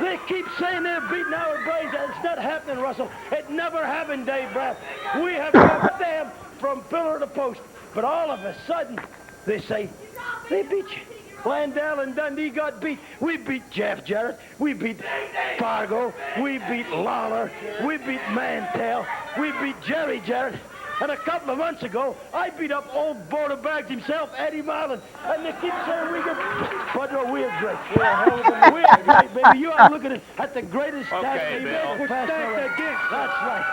they keep saying they're beating our brains. It's not happening, Russell. It never happened, Dave Braff. We have kept them from pillar to post. But all of a sudden, they say, they beat you. Landell and Dundee got beat. We beat Jeff Jarrett. We beat Fargo. We beat Lawler. We beat Mantell. We beat Jerry Jarrett. And a couple of months ago, I beat up old Border Bags himself, Eddie Marlin. And they keep saying we can... Budrow, we're great. We're great, baby. You are looking at the greatest okay, Bill. That's right.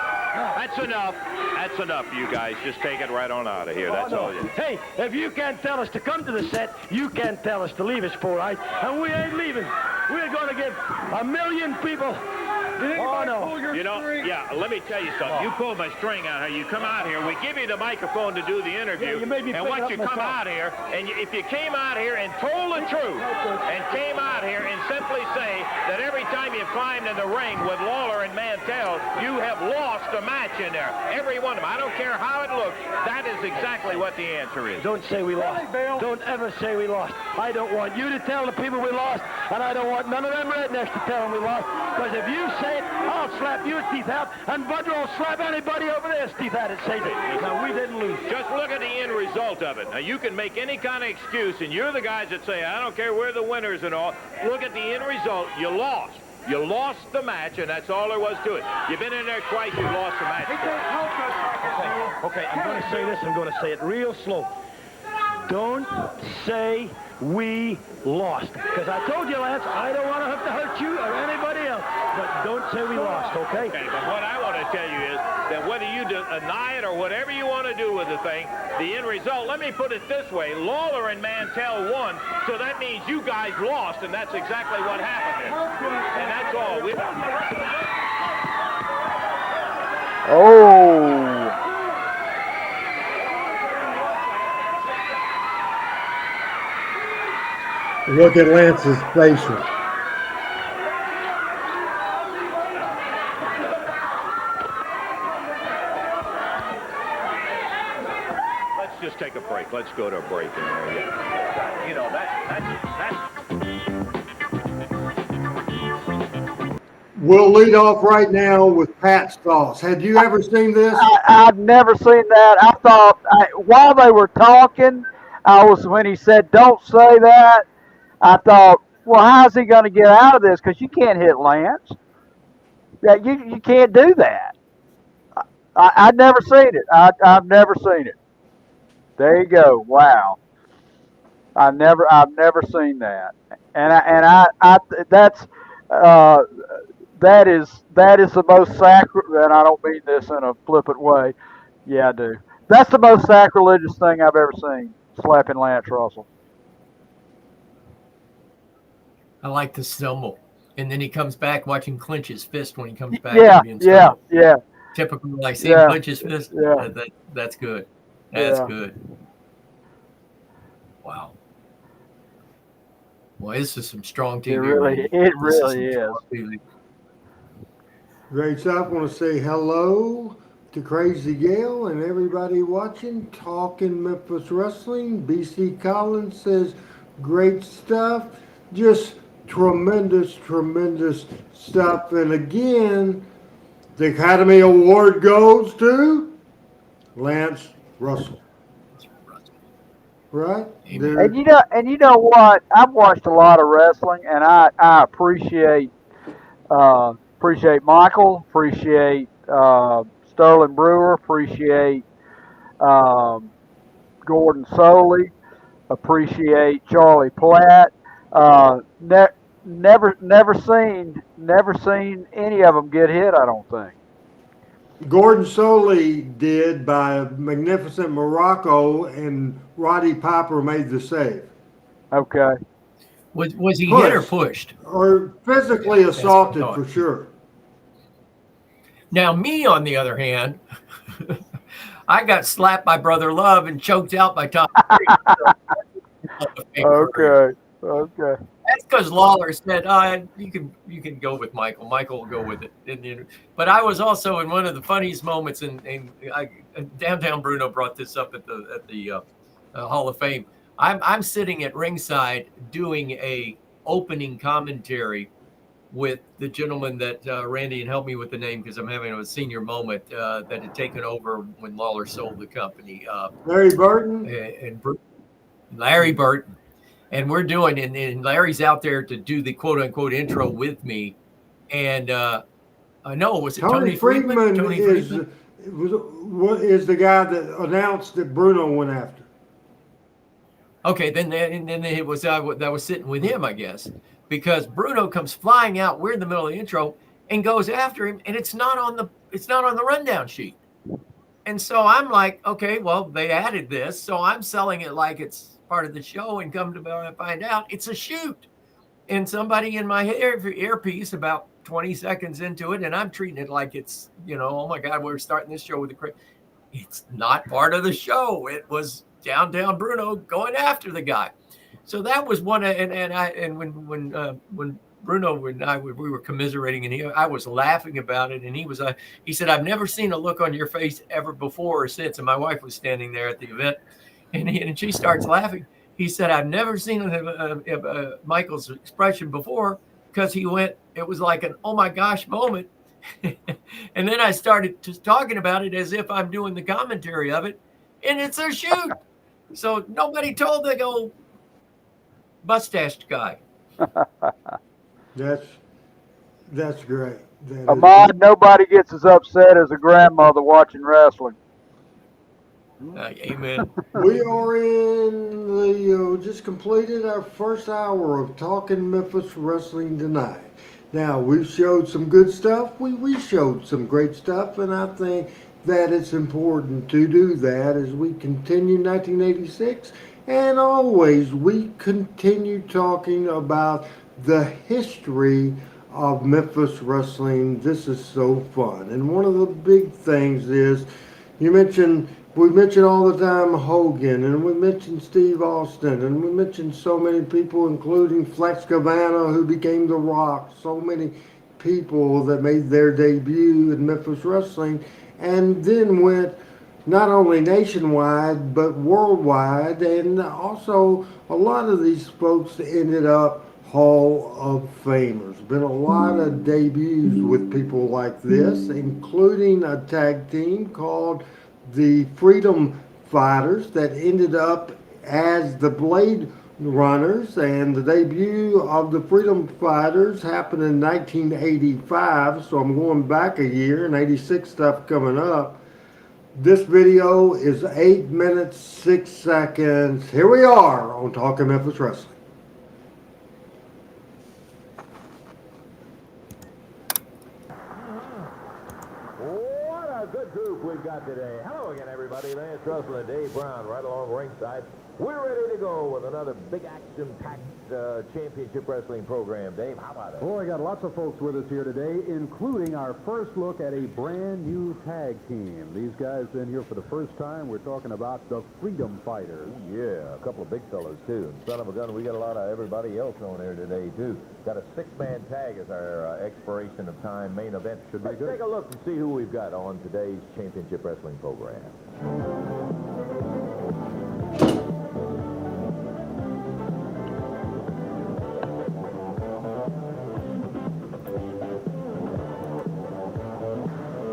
That's enough. That's enough, you guys. Just take it right on out of here. That's all you. Hey, if you can't tell us to come to the set, you can't tell us to leave us, all right? And we ain't leaving. We're going to give 1 million people... Oh, no. You know, yeah, let me tell you something. You pull my string out here. You come out here. We give you the microphone to do the interview. Yeah, and once you come out here, and if you came out here and told the truth, and came out here and simply say that every time you climbed in the ring with Lawler and Mantell, you have lost a match in there. Every one of them. I don't care how it looks. That is exactly what the answer is. Don't say we lost. Don't ever say we lost. I don't want you to tell the people we lost, and I don't want none of them rednecks to tell them we lost. Because if you say it, I'll slap your teeth out, and Budrow will slap anybody over there's teeth out and say that. No, we didn't lose. Just look at the end result of it. Now, you can make any kind of excuse, and you're the guys that say, I don't care, we're the winners and all. Look at the end result. You lost. You lost the match, and that's all there was to it. You've been in there twice, you lost the match. Okay, I'm going to say this. I'm going to say it real slow. Don't say we lost. Because I told you, Lance, I don't want to have to hurt you or anybody else. But don't say we lost, okay? Okay, but what I want to tell you is that whether you deny it or whatever you want to do with the thing, the end result, let me put it this way, Lawler and Mantell won, so that means you guys lost, and that's exactly what happened there. And that's all. Oh. Look at Lance's facial. just take a break. Let's go to a break. You know, that's. We'll lead off right now with Pat's thoughts. Had you ever seen this? I've never seen that. I thought while they were talking, when he said, "Don't say that," I thought, well, how's he going to get out of this? Because you can't hit Lance. Yeah, you can't do that. I'd never seen it. I've never seen it. There you go. Wow. I've never seen that. That is the most and I don't mean this in a flippant way. Yeah, I do. That's the most sacrilegious thing I've ever seen, slapping Lance Russell. I like the stumble. And then he comes back, watching clench his fist when he comes back. Yeah, and being yeah, yeah. Typical, like seeing clench his fist. Yeah. That's good. That's good. Wow. Well, this is some strong TV. It really is. Great stuff. I want to say hello to Crazy Gale and everybody watching Talking Memphis Wrestling. BC Collins says, great stuff. Just tremendous stuff. And again, the Academy Award goes to Lance Russell. Right? And you know what? I've watched a lot of wrestling, and I appreciate Michael, appreciate Sterling Brewer, appreciate Gordon Soley, appreciate Charlie Platt. Never seen any of them get hit, I don't think. Gordon Soley did by a magnificent Morocco, and Roddy Piper made the save. Okay. Was he hit or pushed? Or physically assaulted for sure. Now, me, on the other hand, I got slapped by Brother Love and choked out by Tom. Okay. That's because Lawler said, you can go with Michael. Michael will go with it. But I was also in one of the funniest moments, and Downtown Bruno brought this up at the Hall of Fame. I'm sitting at ringside doing a opening commentary with the gentleman that Randy had helped me with the name because I'm having a senior moment that had taken over when Lawler sold the company. Larry Burton? Larry Burton. And we're doing, and Larry's out there to do the quote unquote intro with me. And I know, was it Tony Friedman? Tony Friedman is the guy that announced that Bruno went after. Okay, then it was that was sitting with him, I guess, because Bruno comes flying out. We're in the middle of the intro and goes after him, and it's not on the rundown sheet. And so I'm like, okay, well, they added this, so I'm selling it like it's part of the show, and come to find out it's a shoot. And somebody in my earpiece about 20 seconds into it, and I'm treating it like it's, oh my God, we're starting this show with a crazy. It's not part of the show. It was Downtown Bruno going after the guy. So that was one. And when Bruno and I we were commiserating, and I was laughing about it, and he said, I've never seen a look on your face ever before or since. And my wife was standing there at the event, and she starts laughing. He said, I've never seen Michael's expression before, because it was like an oh my gosh moment. And then I started just talking about it as if I'm doing the commentary of it, and it's a shoot. So nobody told the old mustached guy. That's great. Ahmad, nobody gets as upset as a grandmother watching wrestling. Amen. We are in the just completed our first hour of Talking Memphis Wrestling tonight. Now, we showed some good stuff. We showed some great stuff, and I think that it's important to do that as we continue 1986. And always, we continue talking about the history of Memphis wrestling. This is so fun. And one of the big things is, we mention all the time Hogan, and we mentioned Steve Austin, and we mentioned so many people, including Flex Cavana, who became The Rock, so many people that made their debut in Memphis wrestling, and then went not only nationwide but worldwide, and also a lot of these folks ended up Hall of Famers. Been a lot of debuts with people like this, including a tag team called the Freedom Fighters that ended up as the Blade Runners, and the debut of the Freedom Fighters happened in 1985, so I'm going back a year, and 86 stuff coming up. This video is 8 minutes, 6 seconds. Here we are on Talking Memphis Wrestling. What a good group we've got today. Hello again, everybody. Lance Russell and Dave Brown right along ringside. We're ready to go with another big action-packed championship wrestling program. Dave, how about it? Boy, we got lots of folks with us here today, including our first look at a brand new tag team. These guys been here for the first time. We're talking about the Freedom Fighters. Yeah, a couple of big fellas, too. And son of a gun, we got a lot of everybody else on here today, too. Got a six-man tag as our expiration of time main event. Should be Let's good. take a look and see who we've got on today's championship wrestling program.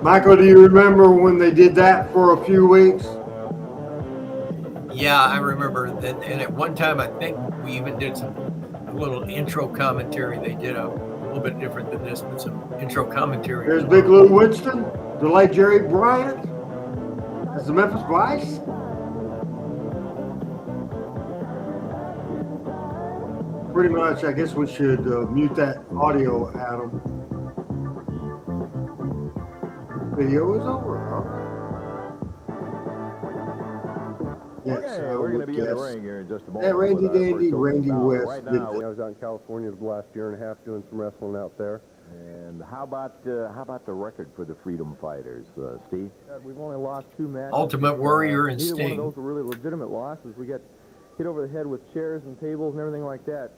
Michael, do you remember when they did that for a few weeks? Yeah, I remember that. And at one time, I think we even did a little intro commentary. They did a little bit different than this, but some intro commentary. There's Big Lou Winston, the late Jerry Bryant, as the Memphis Vice. Pretty much, I guess we should mute that audio, Adam. Video is over, huh? Yes, Okay, we're going to be in the ring here in just a moment. Yeah, Randy with our Dandy, first Randy opening West. bout. Right did now, that. I was out in California the last year and a half doing some wrestling out there. and how about the record for the Freedom Fighters, Steve? We've only lost 2 matches. Ultimate Warrior and Neither one Sting. of those were really legitimate losses. We get hit over the head with chairs and tables and everything like that.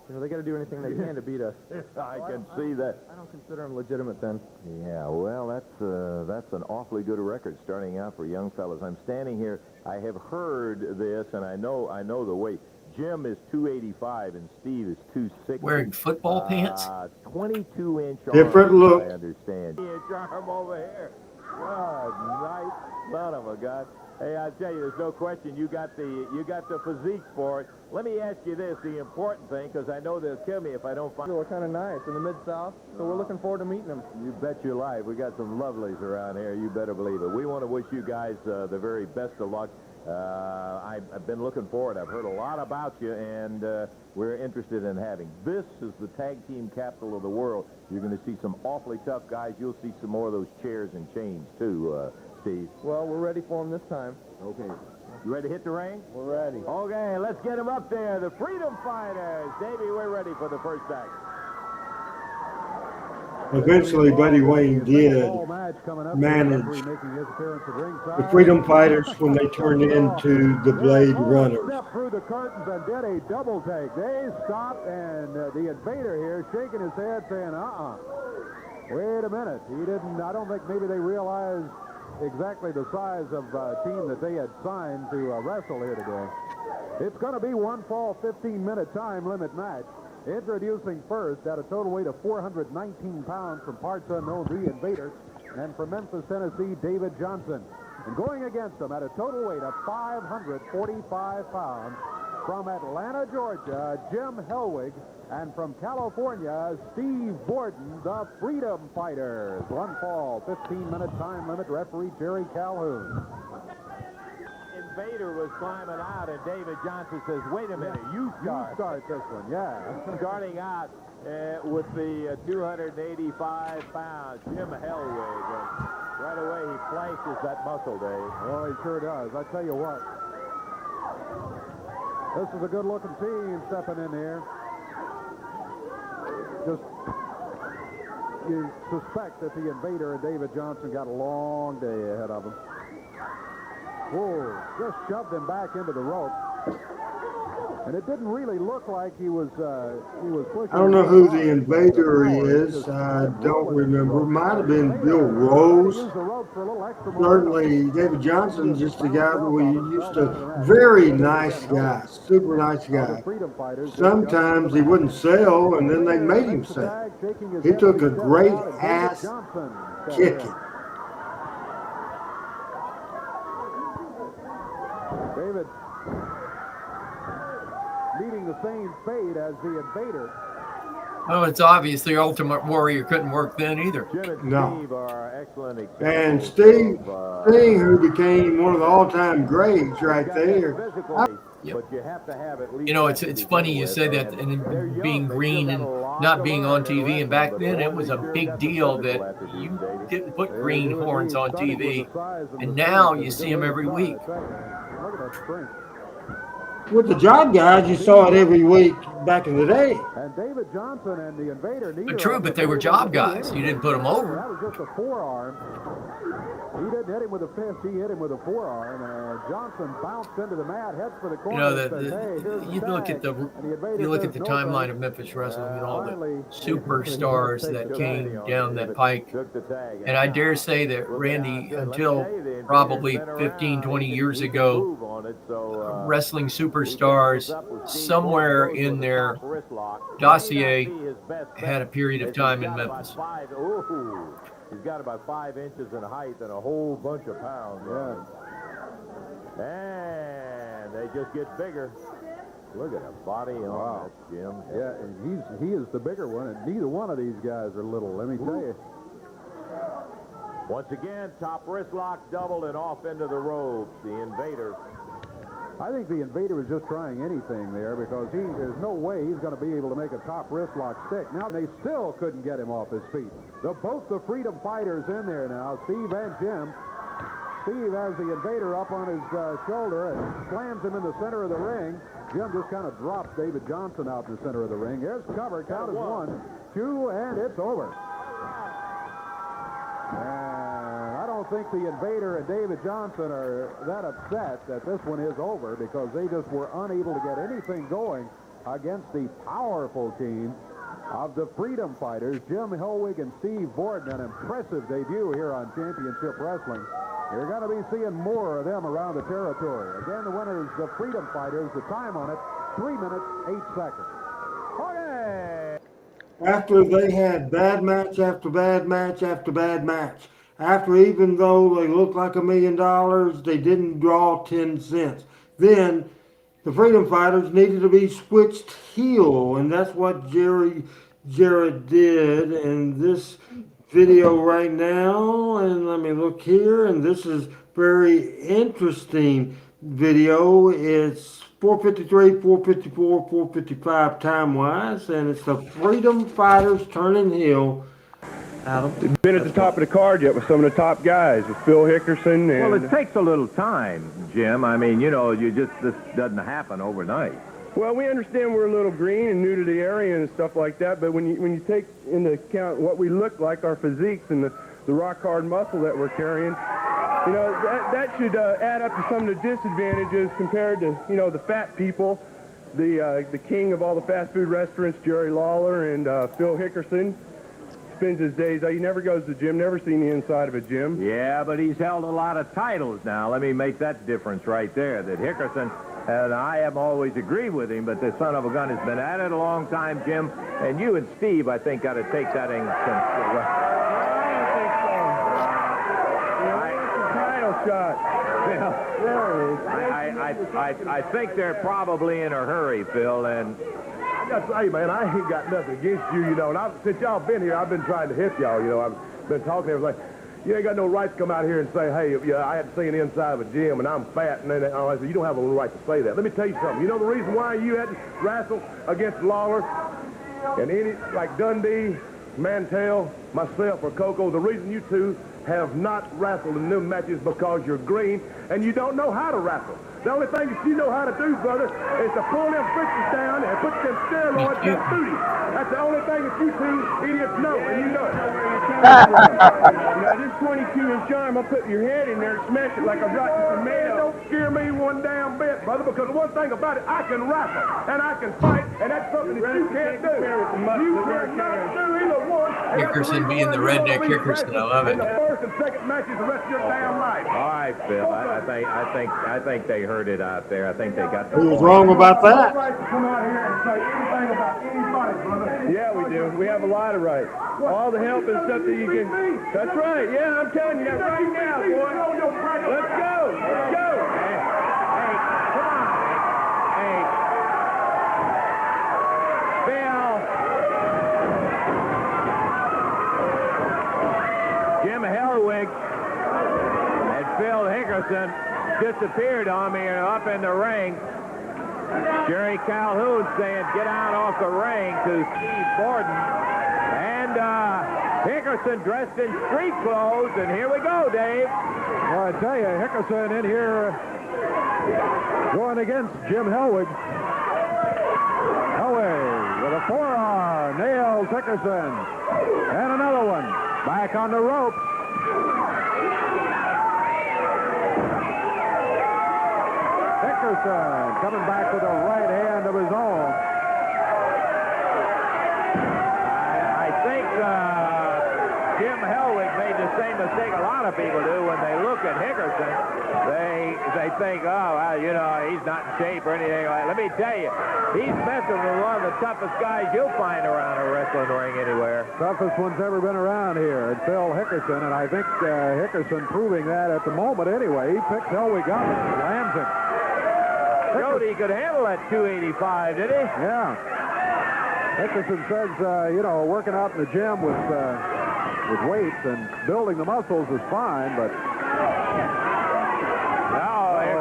You know, they got to do anything they can to beat us. I can see that. I don't consider them legitimate then. Yeah, well, that's an awfully good record starting out for young fellas. I'm standing here. I have heard this, and I know the weight. Jim is 285 and Steve is 260. Wearing football pants? 22-inch arm. Different look. I understand. 20-inch arm over here. God, nice son of a gun. Hey, I tell you, there's no question you got the physique for it. Let me ask you this, the important thing, because I know they'll kill me if I don't find. They're kind of nice in the Mid-South, so we're looking forward to meeting them. You bet your life. We got some lovelies around here. You better believe it. We want to wish you guys the very best of luck. I've been looking forward. I've heard a lot about you, and we're interested in having. This is the tag team capital of the world. You're going to see some awfully tough guys. You'll see some more of those chairs and chains, too, Steve. Well, we're ready for them this time. Okay. You ready to hit the ring? We're ready. Okay, let's get them up there. The Freedom Fighters. Davey, we're ready for the first act. Eventually, Buddy Wayne did manage the Freedom Fighters when they turned into the Blade Runners. Stepped through the curtains and did a double take. They stopped, and the invader here shaking his head saying, wait a minute. He didn't, I don't think maybe they realized exactly the size of team that they had signed to wrestle here today. It's going to be one fall, 15-minute time limit match. Introducing first at a total weight of 419 pounds from parts unknown, the Invaders, and from Memphis, Tennessee, David Johnson. And going against them at a total weight of 545 pounds from Atlanta, Georgia, Jim Hellwig, and from California, Steve Borden, the Freedom Fighters. One fall, 15-minute time limit, referee Jerry Calhoun. Invader was climbing out, and David Johnson says, wait a minute, you start. You start this one, yeah. Starting out with the 285 pounds, Jim Hellwig. And right away, he flashes that muscle, Dave. Oh, he sure does. I tell you what. This is a good-looking team stepping in here. Just, you suspect that the Invader and David Johnson got a long day ahead of them. Whoa, just shoved him back into the rope. And it didn't really look like he was pushing. I don't know who the invader is. I don't remember. Might have been Bill Rose. Certainly, David Johnson's just a guy that we used to. Very nice guy, super nice guy. Sometimes he wouldn't sell, and then they made him sell. He took a great ass kicking. David meeting the same fate as the invader. Well, it's obvious the Ultimate Warrior couldn't work then either. No. And Steve, who became one of the all-time greats right there. Yep. You know, it's funny you say that, and being green and not being on TV. And back then, it was a big deal that you didn't put green horns on TV. And now you see them every week. With the job guys, you saw it every week back in the day. And David Johnson and the invader. But true, but they were job guys. You didn't put them over. That was just a forearm. He didn't hit him with a fist. He hit him with a forearm. Johnson bounced into the mat, heads for the corner. You know, you look at the timeline of Memphis wrestling and all the superstars that came down that pike. And I dare say that Randy, until probably 15, 20 years ago, wrestling superstars somewhere in their dossier had a period of time in Memphis. He's got about 5 inches in height and a whole bunch of pounds. Yeah. And they just get bigger. Look at the body on that, Jim. Yeah, and he is the bigger one, and neither one of these guys are little, let me tell you. Once again, top wrist lock doubled and off into the ropes. The invader. I think the invader was just trying anything there because there's no way he's going to be able to make a top wrist lock stick. Now they still couldn't get him off his feet. Both the freedom fighters in there now, Steve and Jim. Steve has the invader up on his shoulder and slams him in the center of the ring. Jim just kind of drops David Johnson out in the center of the ring. There's cover, count is 1, 2, and it's over. I don't think the invader and David Johnson are that upset that this one is over because they just were unable to get anything going against the powerful team of the Freedom Fighters, Jim Hellwig and Steve Borden. An impressive debut here on Championship Wrestling. You're going to be seeing more of them around the territory. Again, the winners, the Freedom Fighters. The time on it, 3 minutes, 8 seconds. Okay. After they had bad match after bad match after bad match. After, even though they looked like $1 million, they didn't draw 10 cents. Then the Freedom Fighters needed to be switched heel, and that's what Jarrett did in this video right now. And let me look here, and this is very interesting video. It's 4:53, 4:54, 4:55 time-wise, and it's the Freedom Fighters turning heel. Been at the top of the card yet with some of the top guys, with Phil Hickerson. And well, it takes a little time, Jim. I mean, you know, this doesn't happen overnight. Well, we understand we're a little green and new to the area and stuff like that, but when you take into account what we look like, our physiques, and the rock-hard muscle that we're carrying, you know, that should add up to some of the disadvantages compared to, you know, the fat people, the king of all the fast food restaurants, Jerry Lawler, and Phil Hickerson. Spends his days, he never goes to the gym, never seen the inside of a gym. Yeah, but he's held a lot of titles now. Let me make that difference right there, that Hickerson, and I have always agreed with him, but the son of a gun has been at it a long time, Jim, and you and Steve, I think, got to take that in consideration. Title shot. Well, I think they're probably in a hurry, Phil, and I got to say, man, I ain't got nothing against you, you know. And since y'all been here, I've been trying to hit y'all, you know. I've been talking to everybody. You ain't got no right to come out here and say, hey, yeah, I had to see the inside of a gym and I'm fat. And then I said, you don't have a right to say that. Let me tell you something. You know the reason why you had to wrestle against Lawler and any, like Dundee, Mantell, myself, or Coco, the reason you two have not wrestled in them matches because you're green and you don't know how to wrestle. The only thing that you know how to do, brother, is to pull them fixtures down and put them steroids in booty. That's the only thing that you two idiots know, and you know it. You know, 22-inch arm, I'll put your head in there and smash it like a rotten tomato. Don't scare me one damn bit, brother, because one thing about it, I can wrestle, and I can fight, and that's something that you can't do. You cannot do either one. Hickerson being the redneck Hickerson, I love it. And the first and second matches the rest of your damn life. All right, Phil. I think they heard it out there. I think they got the Who was point. wrong about that? Come out here and say anything about anybody, brother. Yeah, we do. We have a lot of rights. All the help and stuff that you can. That's right. Yeah, I'm telling you that right now, boy. Let's go. Let's go. Hey, come on. Hey, Phil. Jim Hellwig and Phil Hickerson disappeared on me up in the ring. Jerry Calhoun saying, get out off the ring to Steve Borden. And Hickerson dressed in street clothes, and here we go, Dave. Well, I tell you, Hickerson in here going against Jim Hellwig. Hellwig with a forearm, nails Hickerson. And another one, back on the ropes. Hickerson coming back with a right hand of his own. I think Jim Hellwig made the same mistake a lot of people do when they look at Hickerson. They think, oh, well, you know, he's not in shape or anything like that. Let me tell you, he's messing with one of the toughest guys you'll find around a wrestling ring anywhere. Toughest one's ever been around here, and Phil Hickerson, and I think Hickerson proving that at the moment anyway. He picks Hellwig up and slams him. Showed he could handle that 285, did he? Yeah. Hickerson says, you know, working out in the gym with weights and building the muscles is fine, but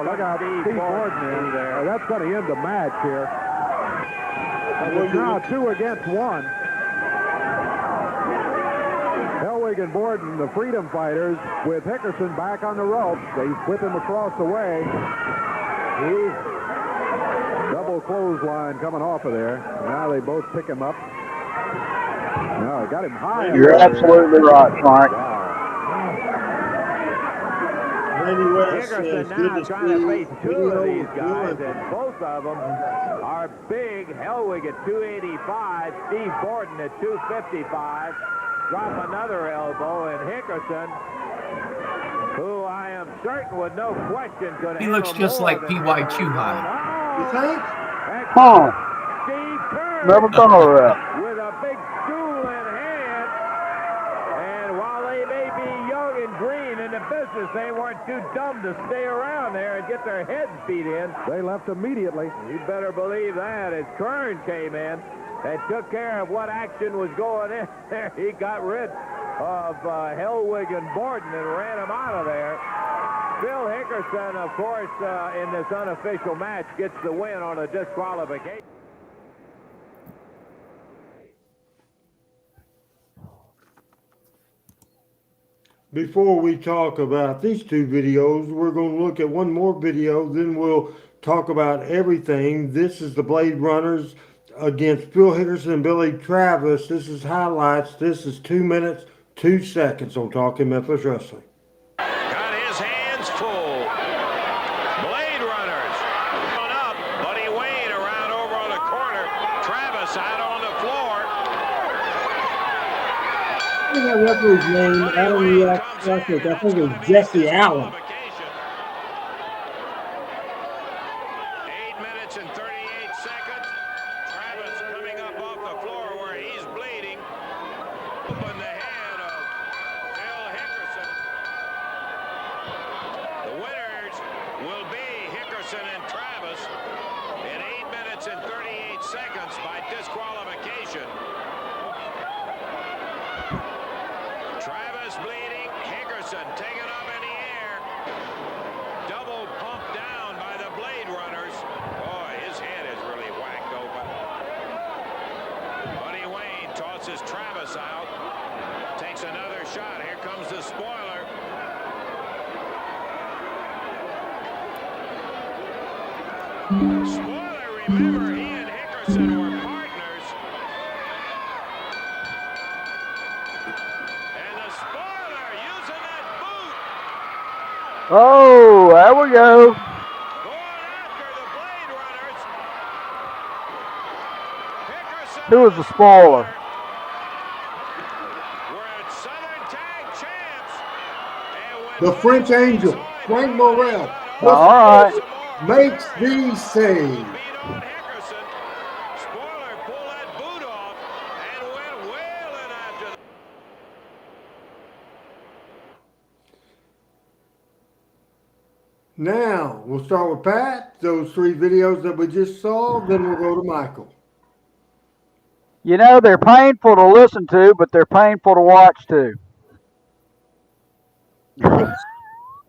look out, Steve Borden in there. That's going to end the match here. It's now 2 against 1. Hellwig and Borden, the freedom fighters, with Hickerson back on the ropes. They whip him across the way. Double clothesline coming off of there. Now they both pick him up. No, got him high. You're absolutely right, Frank. Hickerson now trying to face 2 of these guys, and both of them are big. Hellwig at 285, Steve Borden at 255. Drop another elbow, and Hickerson, who I am certain with no question could. He looks just like P.Y. Chuhai. You think? Huh. Steve Kerr Never thought of that. with a big stool in hand. And while they may be young and green in the business, they weren't too dumb to stay around there and get their heads beat in. They left immediately. You better believe that. As Kern came in and took care of what action was going in there, he got rid of Hellwig and Borden and ran him out of there. Phil Hickerson, of course, in this unofficial match, gets the win on a disqualification. Before we talk about these 2 videos, we're going to look at one more video, then we'll talk about everything. This is the Blade Runners against Phil Hickerson and Billy Travis. This is highlights. This is 2 minutes, 2 seconds on Talking Memphis Wrestling. Got his hands full. Blade Runners going up. Buddy Wayne around over on the corner. Travis out on the floor. I think that referee's name, I think it was Jesse Allen. 8 minutes and 38 seconds. Travis coming up off the floor where he's bleeding. Open the head of Phil Hickerson. The winners will be Hickerson and Travis in 8 minutes and 38 seconds by disqualification. Travis bleeding, Hickerson taken up in the air. Double pump down by the Blade Runners. Boy, his head is really whacked open. Buddy Wayne tosses Travis out. Takes another shot. Here comes the spoiler. Spoiler, remember, he and Hickerson were partners. And the spoiler using the Oh, there we go. Going after the Blade Runners. Hickerson Who was the spoiler? We're Southern Tag Champs. The French Angel, Frank Morrell, All right. makes the save. Beat on Hickerson. Spoiler pulled that boot off and went wailing after the... Now, we'll start with Pat, those 3 videos that we just saw, then we'll go to Michael. You know, they're painful to listen to, but they're painful to watch too.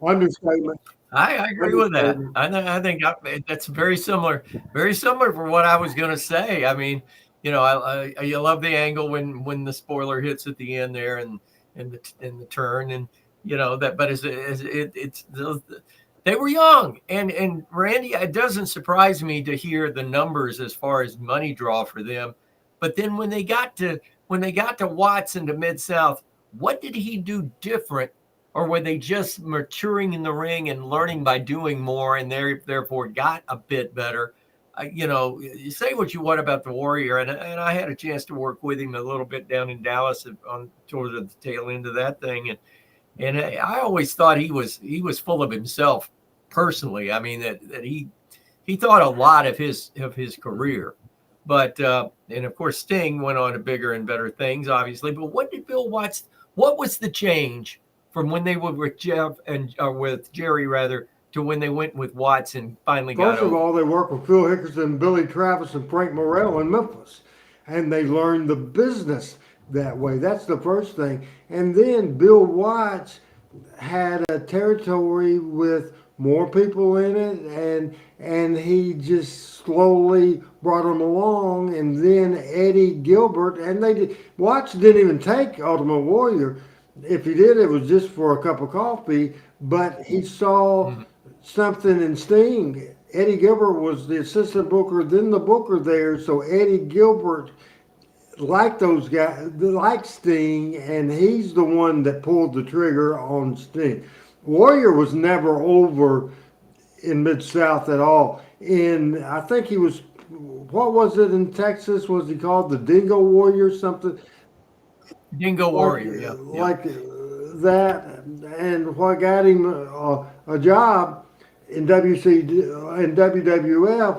Understatement. I agree with that. I think that's very similar for what I was going to say. I mean, you know, you love the angle when the spoiler hits at the end there and the turn, and you know that. But they were young, and Randy, it doesn't surprise me to hear the numbers as far as money draw for them. But then when they got to Watts and to Mid-South, what did he do different? Or were they just maturing in the ring and learning by doing more, and therefore got a bit better? You know, you say what you want about the Warrior, and I had a chance to work with him a little bit down in Dallas towards the tail end of that thing, and I always thought he was full of himself personally. I mean that he thought a lot of his career, but and of course Sting went on to bigger and better things, obviously. But what did Bill Watts? What was the change from when they were with Jeff and with Jerry rather to when they went with Watts and finally got over? First of all, they worked with Phil Hickerson, Billy Travis, and Frank Morrell in Memphis, and they learned the business that way. That's the first thing. And then Bill Watts had a territory with more people in it, and he just slowly brought them along. And then Eddie Gilbert, and Watts didn't even take Ultimate Warrior. If he did, it was just for a cup of coffee, but he saw something in Sting. Eddie Gilbert was the assistant booker, then the booker there, so Eddie Gilbert liked those guys, liked Sting, and he's the one that pulled the trigger on Sting. Warrior was never over in Mid-South at all. I think he was, what was it in Texas? Was he called the Dingo Warrior something? Dingo Warrior, yeah. Like that, and what got him a job in WWF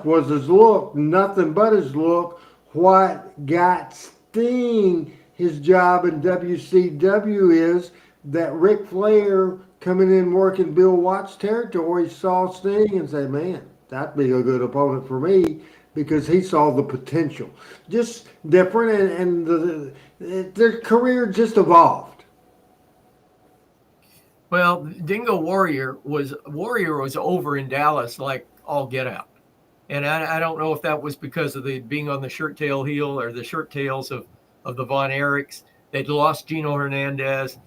was his look, nothing but his look. What got Sting his job in WCW is that Ric Flair coming in working Bill Watts' territory saw Sting and said, man, that'd be a good opponent for me, because he saw the potential. Just different, and their career just evolved. Well, Dingo Warrior was over in Dallas like all get out. And I don't know if that was because of the being on the shirt tail heel or the shirt tails of the Von Erichs. They'd lost Gino Hernandez,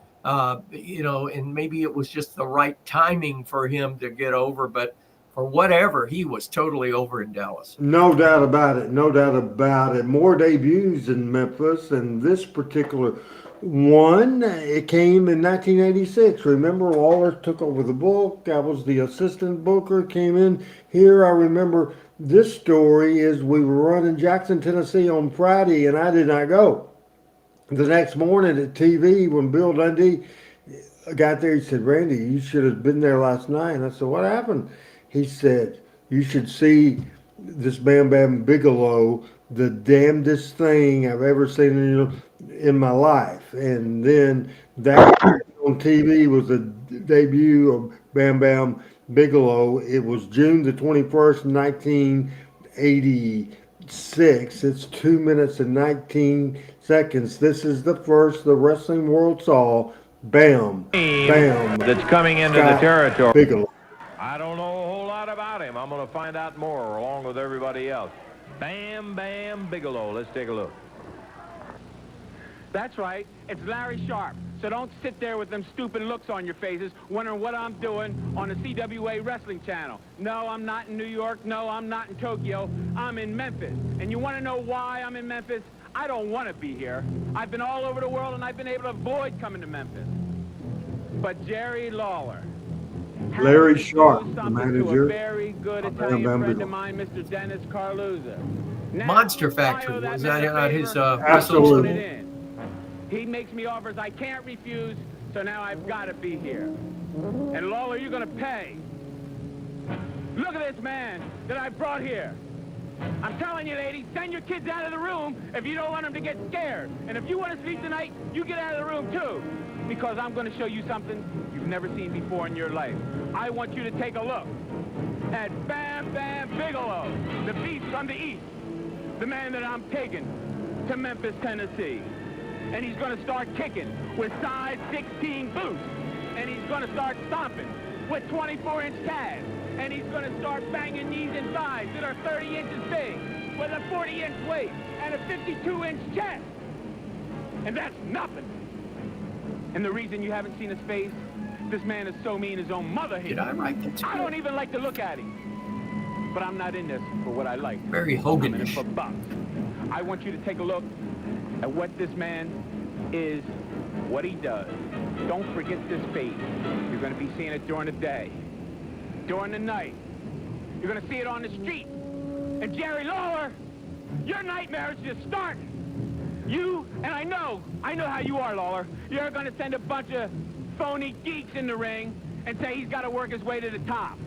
you know, and maybe it was just the right timing for him to get over. But for whatever, he was totally over in Dallas. No doubt about it. No doubt about it. More debuts in Memphis, and this particular one, it came in 1986. Remember, Waller took over the book. I was the assistant booker, came in here. I remember this story is we were running Jackson, Tennessee on Friday, and I did not go. The next morning at TV, when Bill Dundee got there, he said, Randy, you should have been there last night. And I said, what happened? He said, you should see this Bam Bam Bigelow, the damnedest thing I've ever seen in my life. And then that on TV was the debut of Bam Bam Bigelow. It was June the 21st, 1986. It's 2 minutes and 19 seconds. This is the first the wrestling world saw Bam Bam that's coming into Scott the territory. Bigelow. I don't know a whole lot about him. I'm going to find out more along with everybody else. Bam Bam Bigelow. Let's take a look. That's right. It's Larry Sharp. So don't sit there with them stupid looks on your faces wondering what I'm doing on the CWA Wrestling Channel. No, I'm not in New York. No, I'm not in Tokyo. I'm in Memphis. And you want to know why I'm in Memphis? I don't want to be here. I've been all over the world, and I've been able to avoid coming to Memphis. But Jerry Lawler, Larry Harris Sharp, knows the something to manager a very good of Italian Bam friend Bigelow. of mine, Mr. Dennis Carluzza. Now, Monster I Factory. owe that Was man that a not his favor. wrestling Absolutely. It school? in. He makes me offers I can't refuse, so now I've got to be here. And Lawler, you're going to pay. Look at this man that I brought here. I'm telling you, ladies, send your kids out of the room if you don't want them to get scared. And if you want to sleep tonight, you get out of the room too. Because I'm going to show you something you've never seen before in your life. I want you to take a look at Bam Bam Bigelow, the beast from the East, the man that I'm taking to Memphis, Tennessee. And he's going to start kicking with size 16 boots. And he's going to start stomping with 24-inch calves. And he's going to start banging knees and thighs that are 30 inches big with a 40-inch waist and a 52-inch chest. And that's nothing. And the reason you haven't seen his face, this man is so mean his own mother hates him. Did I write that? I don't even like to look at him. But I'm not in this for what I like. Very I'm in it Hogan-ish. for bucks. I want you to take a look at what this man is, what he does. Don't forget this face. You're going to be seeing it during the day, during the night. You're going to see it on the street. And Jerry Lawler, your nightmare is just starting. You, and I know how you are, Lawler. You're going to send a bunch of phony geeks in the ring and say he's got to work his way to the top.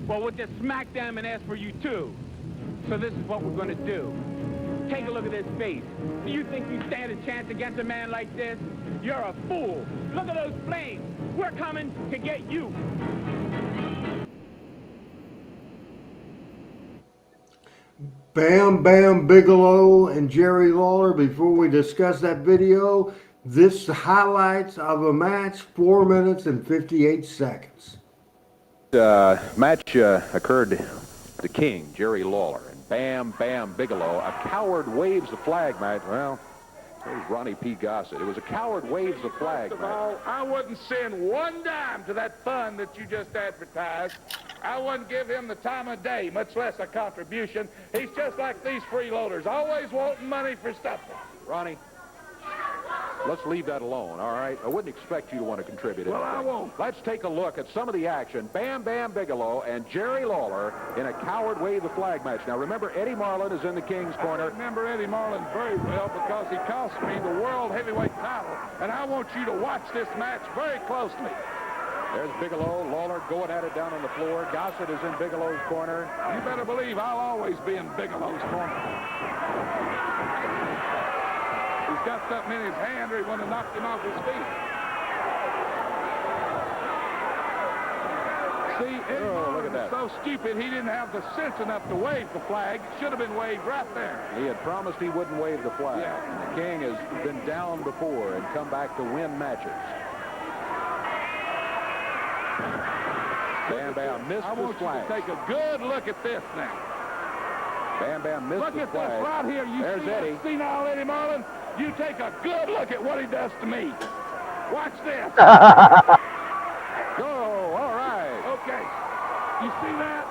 Well, we'll just smack them and ask for you too. So this is what we're going to do. Take a look at his face. Do you think you stand a chance against a man like this? You're a fool. Look at those flames. We're coming to get you. Bam Bam Bigelow and Jerry Lawler. Before we discuss that video, this highlights of a match, 4 minutes and 58 seconds. Match occurred the King, Jerry Lawler, and Bam Bam Bigelow. A coward waves the flag match. Well, there's Ronnie P. Gossett. It was a coward waves the flag First of match. all, I wouldn't send one dime to that fund that you just advertised. I wouldn't give him the time of day, much less a contribution. He's just like these freeloaders, always wanting money for something. Ronnie, let's leave that alone, all right? I wouldn't expect you to want to contribute. Well, anything. I won't. Let's take a look at some of the action. Bam Bam Bigelow and Jerry Lawler in a coward wave the flag match. Now, remember, Eddie Marlin is in the King's corner. I remember Eddie Marlin very well because he cost me the world heavyweight title, and I want you to watch this match very closely. There's Bigelow, Lawler going at it down on the floor. Gossett is in Bigelow's corner. You better believe I'll always be in Bigelow's corner. He's got something in his hand or he would have knocked him off his feet. See, Eddie Marlin is so stupid he didn't have the sense enough to wave the flag. It should have been waved right there. He had promised he wouldn't wave the flag. Yeah. The King has been down before and come back to win matches. Bam Bam missed I the want you flag. to take a good look at this now. Bam Bam missed Look the at flag. this right here. You There's see Eddie. that senile Eddie Marlin? You take a good look at what he does to me. Watch this. Go, all right. Okay. You see that?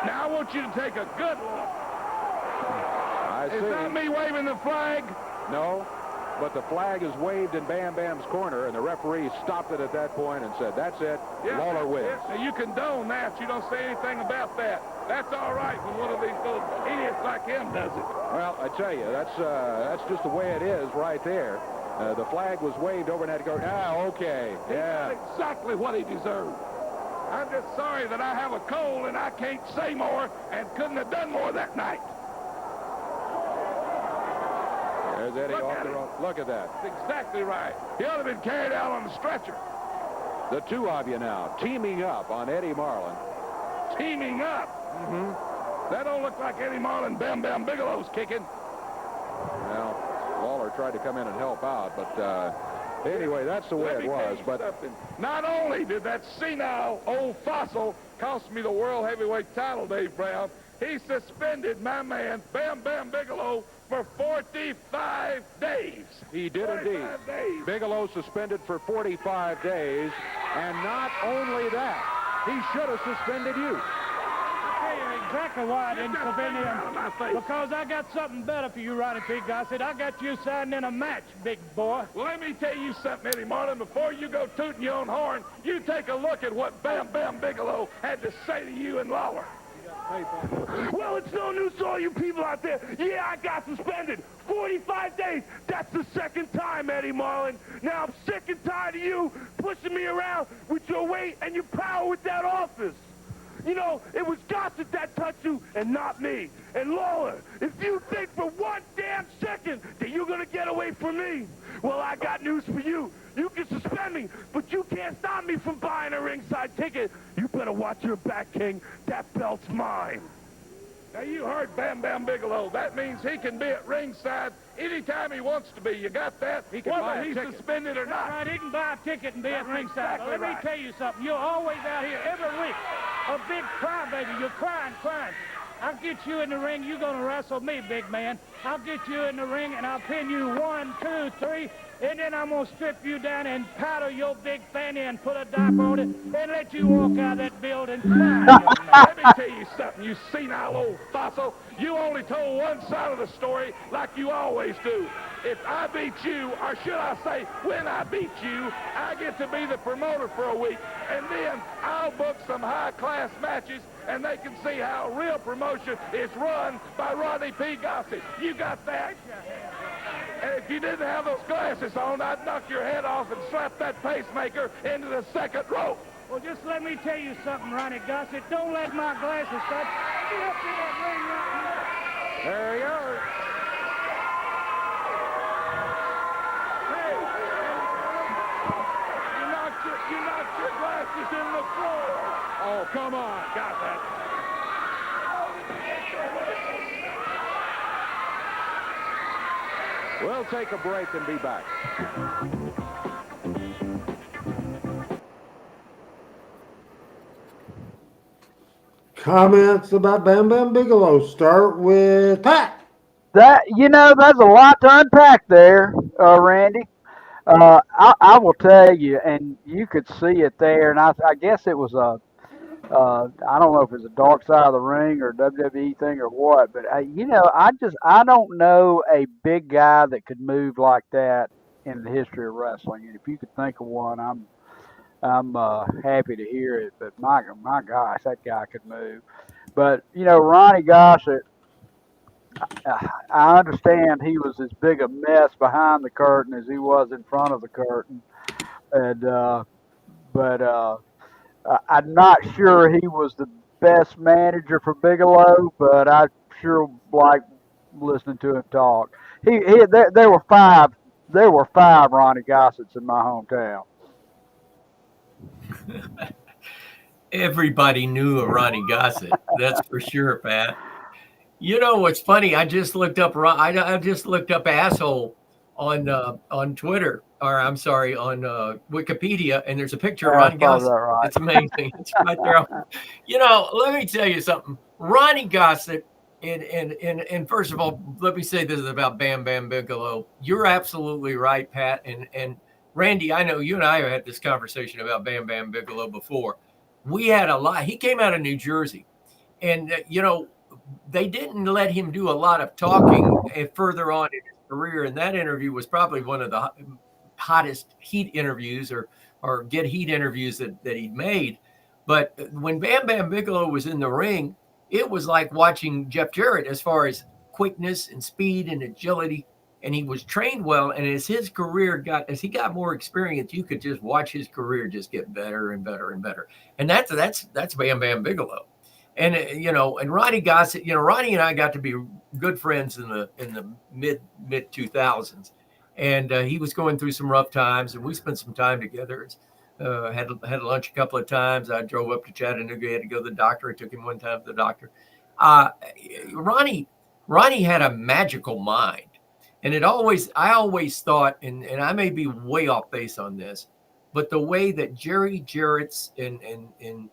Now I want you to take a good look. I see. Is that me waving the flag? No, but the flag is waved in Bam Bam's corner, and the referee stopped it at that point and said, that's it, Yeah, Lawler wins. yeah. Now you condone that. You don't say anything about that. That's all right when one of these little idiots like him does it. Well, I tell you, that's just the way it is right there. The flag was waved over and had to go, okay, yeah. He got exactly what he deserved. I'm just sorry that I have a cold and I can't say more and couldn't have done more that night. There's Eddie Look off at the it. rope. Look at that. That's exactly right. He ought to have been carried out on a stretcher. The two of you now teaming up on Eddie Marlin. Teaming up. That don't look like Eddie Marlin. Bam Bam Bigelow's kicking. Well, Lawler tried to come in and help out, but anyway, that's the way Let me it tell was. you But something. Not only did that senile old fossil cost me the world heavyweight title, Dave Brown, he suspended my man Bam Bam Bigelow for 45 days. he did indeed. 45 days. Bigelow suspended for 45 days, and not only that, he should have suspended you. Hey, ain't exactly why I didn't submit him. Because I got something better for you, Ronnie P. Gossett. I got you signed in a match, big boy. Well, let me tell you something, Eddie Marlin. Before you go tooting your own horn, you take a look at what Bam Bam Bigelow had to say to you and Lawler. Well, it's no news to all you people out there. Yeah, I got suspended. 45 days. That's the second time, Eddie Marlin. Now I'm sick and tired of you pushing me around with your weight and your power with that office. You know, it was Gossett that touched you and not me. And Lawler, if you think for one damn second that you're going to get away from me, well, I got news for you. You can suspend me, but you can't stop me from buying a ringside ticket. You better watch your back, King. That belt's mine. Now, you heard Bam Bam Bigelow. That means he can be at ringside anytime he wants to be. You got that? He can buy Whether a he's ticket. suspended or not. Right, he can buy a ticket and be at ringside. exactly Let me right. tell you something. You're always out here every week. A big crybaby. You're crying. I'll get you in the ring. You're going to wrestle me, big man. I'll get you in the ring, and I'll pin you 1, 2, 3, and then I'm going to strip you down and powder your big fanny and put a diaper on it and let you walk out of that building crying, young man. Let me tell you something, you senile old fossil. You only told one side of the story like you always do. If I beat you, or should I say, when I beat you, I get to be the promoter for a week, and then I'll book some high-class matches, and they can see how real promotion is run by Ronnie P. Gossett. You got that? And if you didn't have those glasses on, I'd knock your head off and slap that pacemaker into the second rope. Well, just let me tell you something, Ronnie Gossett. Don't let my glasses touch. Get up in that ring right now. There you are. Hey, you knocked your glasses in the floor. Oh, come on. Got that. We'll take a break and be back. Comments about Bam Bam Bigelow. Start with Pat. That's a lot to unpack there, Randy. I will tell you, and you could see it there, and I guess it was I don't know if it's a dark side of the ring or WWE thing or what, but I don't know a big guy that could move like that in the history of wrestling. And if you could think of one, I'm happy to hear it. But my gosh, that guy could move. But Ronnie Gossett, I understand he was as big a mess behind the curtain as he was in front of the curtain, and but I'm not sure he was the best manager for Bigelow, but I sure like listening to him talk. There were five Ronnie Gossetts in my hometown. Everybody knew a Ronnie Gossett. That's for sure, Pat. You know what's funny? I just looked up asshole on Twitter, or I'm sorry, on Wikipedia, and there's a picture of Ronnie Gossett. Right. It's amazing. It's right there. Let me tell you something. Ronnie Gossett, and first of all, let me say this about Bam Bam Bigelow. You're absolutely right, Pat, and Randy. I know you and I have had this conversation about Bam Bam Bigelow before. We had a lot. He came out of New Jersey, and they didn't let him do a lot of talking further on in his career. And that interview was probably one of the hottest heat interviews or get heat interviews that he'd made. But when Bam Bam Bigelow was in the ring, it was like watching Jeff Jarrett as far as quickness and speed and agility. And he was trained well. And as his career as he got more experience, you could just watch his career just get better and better and better. And that's Bam Bam Bigelow. And and Ronnie Gossett, Ronnie and I got to be good friends in the mid 2000s, and he was going through some rough times, and we spent some time together. Had lunch a couple of times. I drove up to Chattanooga. He had to go to the doctor. I took him one time to the doctor. Ronnie had a magical mind, and I always thought, and I may be way off base on this, but the way that Jerry Jarrett's and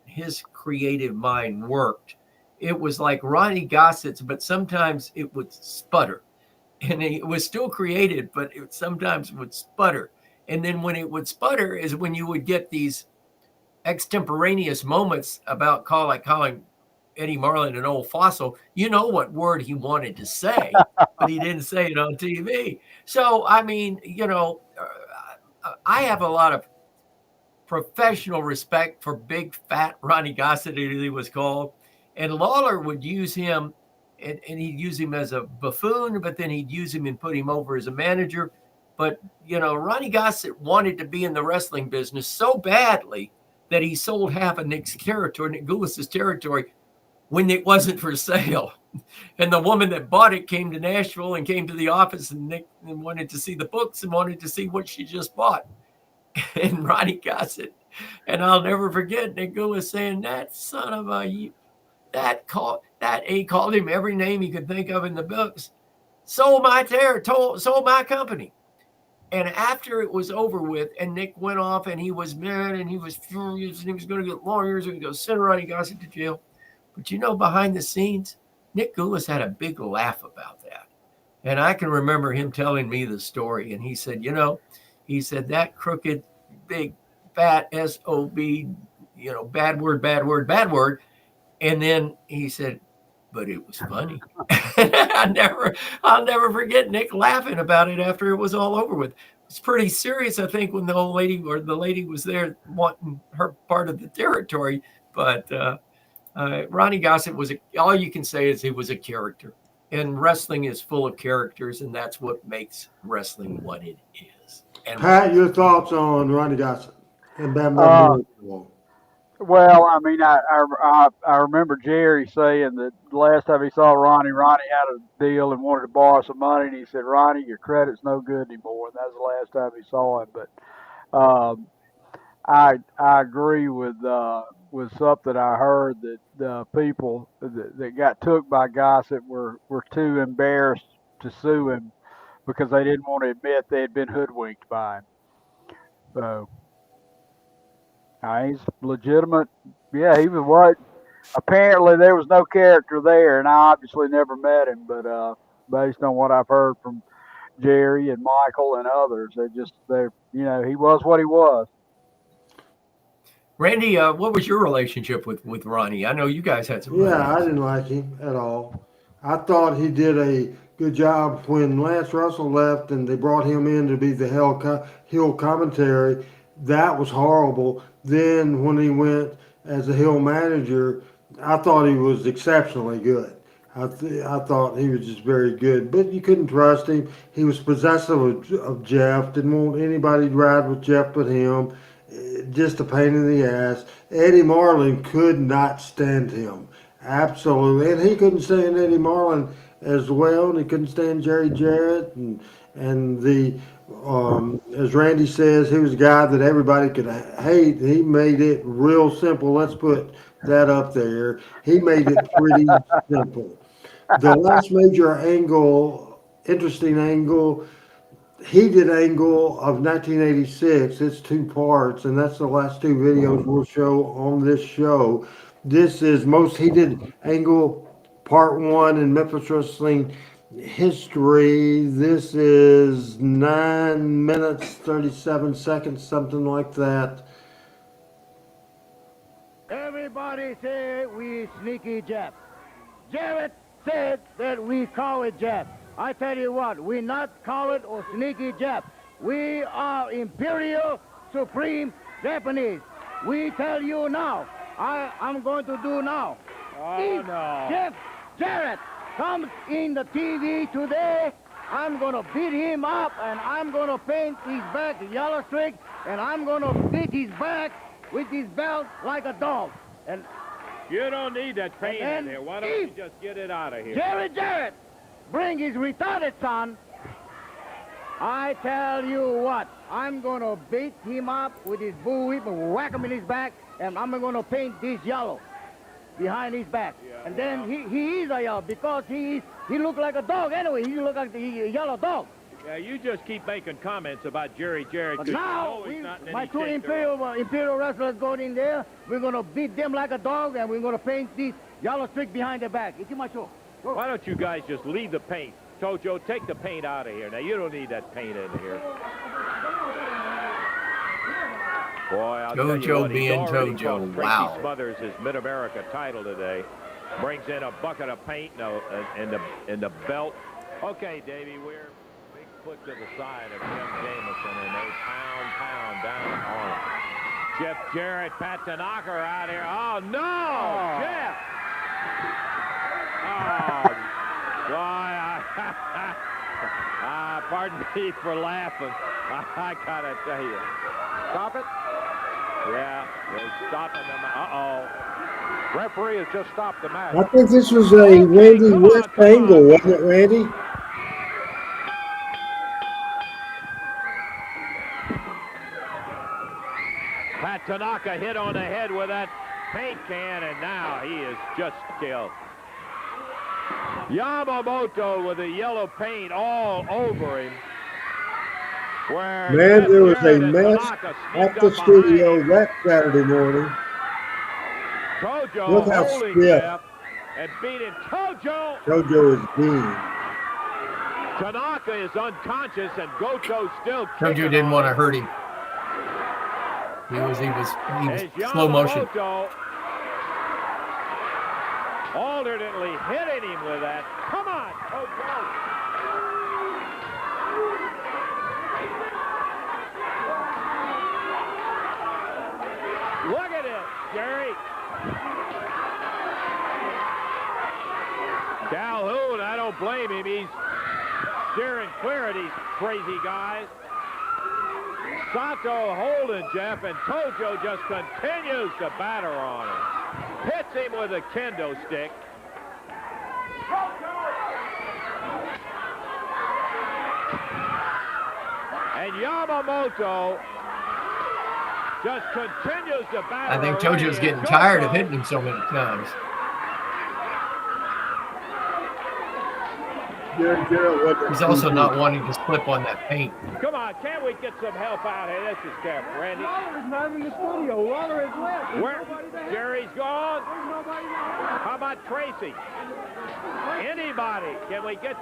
his creative mind worked, it was like Ronnie Gossett's, but sometimes it would sputter. And it was still creative, but it sometimes would sputter. And then when it would sputter is when you would get these extemporaneous moments about calling Eddie Marlin an old fossil, you know what word he wanted to say, but he didn't say it on TV. So, I mean, I have a lot of professional respect for big, fat Ronnie Gossett, as he was called. And Lawler would use him, and he'd use him as a buffoon, but then he'd use him and put him over as a manager. But, Ronnie Gossett wanted to be in the wrestling business so badly that he sold half of Nick Goulas's territory when it wasn't for sale. And the woman that bought it came to Nashville and came to the office, and Nick wanted to see the books and wanted to see what she just bought. And Ronnie Gossett, and I'll never forget Nick Goulas saying, that son of a, he called him every name he could think of in the books, sold my company. And after it was over with, and Nick went off, and he was mad, and he was furious, and he was going to get lawyers and go send Ronnie Gossett to jail. But behind the scenes, Nick Goulas had a big laugh about that. And I can remember him telling me the story, and he said, he said, that crooked, big, fat SOB, bad word. And then he said, but it was funny. I'll never forget Nick laughing about it after it was all over with. It's pretty serious, I think, when the old lady or the lady was there wanting her part of the territory. But Ronnie Gossett all you can say is he was a character. And wrestling is full of characters, and that's what makes wrestling what it is. And Pat, your thoughts on Ronnie Gossett and Bam Well, I mean, I remember Jerry saying that the last time he saw Ronnie had a deal and wanted to borrow some money, and he said, "Ronnie, your credit's no good anymore." And that was the last time he saw him. But I agree with something I heard that the people that got took by Gossett were too embarrassed to sue him because they didn't want to admit they had been hoodwinked by him. So. He's legitimate. Yeah, he was what? Apparently, there was no character there, and I obviously never met him. But based on what I've heard from Jerry and Michael and others, he was what he was. Randy, what was your relationship with Ronnie? I know you guys had some. Yeah, I didn't like him at all. I thought he did a good job when Lance Russell left and they brought him in to be the heel commentary. That was horrible. Then when he went as a heel manager, I thought he was exceptionally good. I thought he was just very good, but you couldn't trust him. He was possessive of Jeff, didn't want anybody to ride with Jeff but him. Just a pain in the ass. Eddie Marlin could not stand him. Absolutely. And he couldn't stand Eddie Marlin as well, and he couldn't stand Jerry Jarrett. And as Randy says, he was a guy that everybody could hate. He made it real simple. Let's put that up there. He made it pretty simple. The last major angle, interesting angle, heated angle of 1986. It's 2 parts, and that's the last 2 videos we'll show on this show. This is most heated angle, part 1 in Memphis Wrestling history. This is 9 minutes 37 seconds, something like that. Everybody say we sneaky Jeff. Jarrett said that we call it Jeff. I tell you what, we not call it or sneaky Jap. We are Imperial Supreme Japanese. We tell you now, I'm going to do now. If Jeff Jarrett comes in the TV today, I'm going to beat him up, and I'm going to paint his back yellow streak, and I'm going to beat his back with his belt like a dog. And you don't need that paint in there. Why don't you just get it out of here? Jerry Jarrett bring his retarded son, I tell you what, I'm going to beat him up with his bull whip and whack him in his back, and I'm going to paint this yellow behind his back. Yeah, and then he is a yellow because he look like a dog anyway. He look like the yellow dog. Yeah, you just keep making comments about Jerry Jarrett. But now, my 2 Imperial wrestlers going in there. We're going to beat them like a dog, and we're going to paint this yellow streak behind their back. It's my show. Why don't you guys just leave the paint? Tojo, take the paint out of here. Now, you don't need that paint in here. Boy, I'll tell you what, being Tojo. Wow. Tracy Smothers his Mid-America title today. Brings in a bucket of paint in the belt. Okay, Davey, we're big foot to the side of Jim Jameson, and they pound down on him. Jeff Jarrett, Pat Tanaka out here. Oh, no! Jeff! Oh, boy. Pardon me for laughing. I got to tell you. Stop it. Yeah, they're stopping them. Uh-oh. Referee has just stopped the match. I think this was a Randy West angle, wasn't it, Randy? Pat Tanaka hit on the head with that paint can, and now he is just killed. Yamamoto with the yellow paint all over him. Where Man, there was a Jarrett and mess Tanaka at sneaked the up behind studio him. that Saturday morning. Tojo Look how holding stiff Jeff and beating Tojo. Jojo is being. Tanaka is unconscious and Goto's still kicking. Jojo didn't want to hurt him. He was slow motion. Yamamoto alternately hitting him with that. Come on, Tojo. Look at it, Jerry. Calhoun, I don't blame him. He's steering clear of these crazy guys. Sato holding Jeff, and Tojo just continues to batter on him. Hits him with a kendo stick. And Yamamoto just continues to batter. I think away, Tojo's and getting tired of Goto- hitting him so many times. He's also not wanting to slip on that paint. Come on, can't we get some help out here? This is careful, Randy. Lawler's not in the studio. Lawler is left. There's Where? nobody there. Jerry's gone. There's nobody there. How about Tracy? Anybody? Can we get...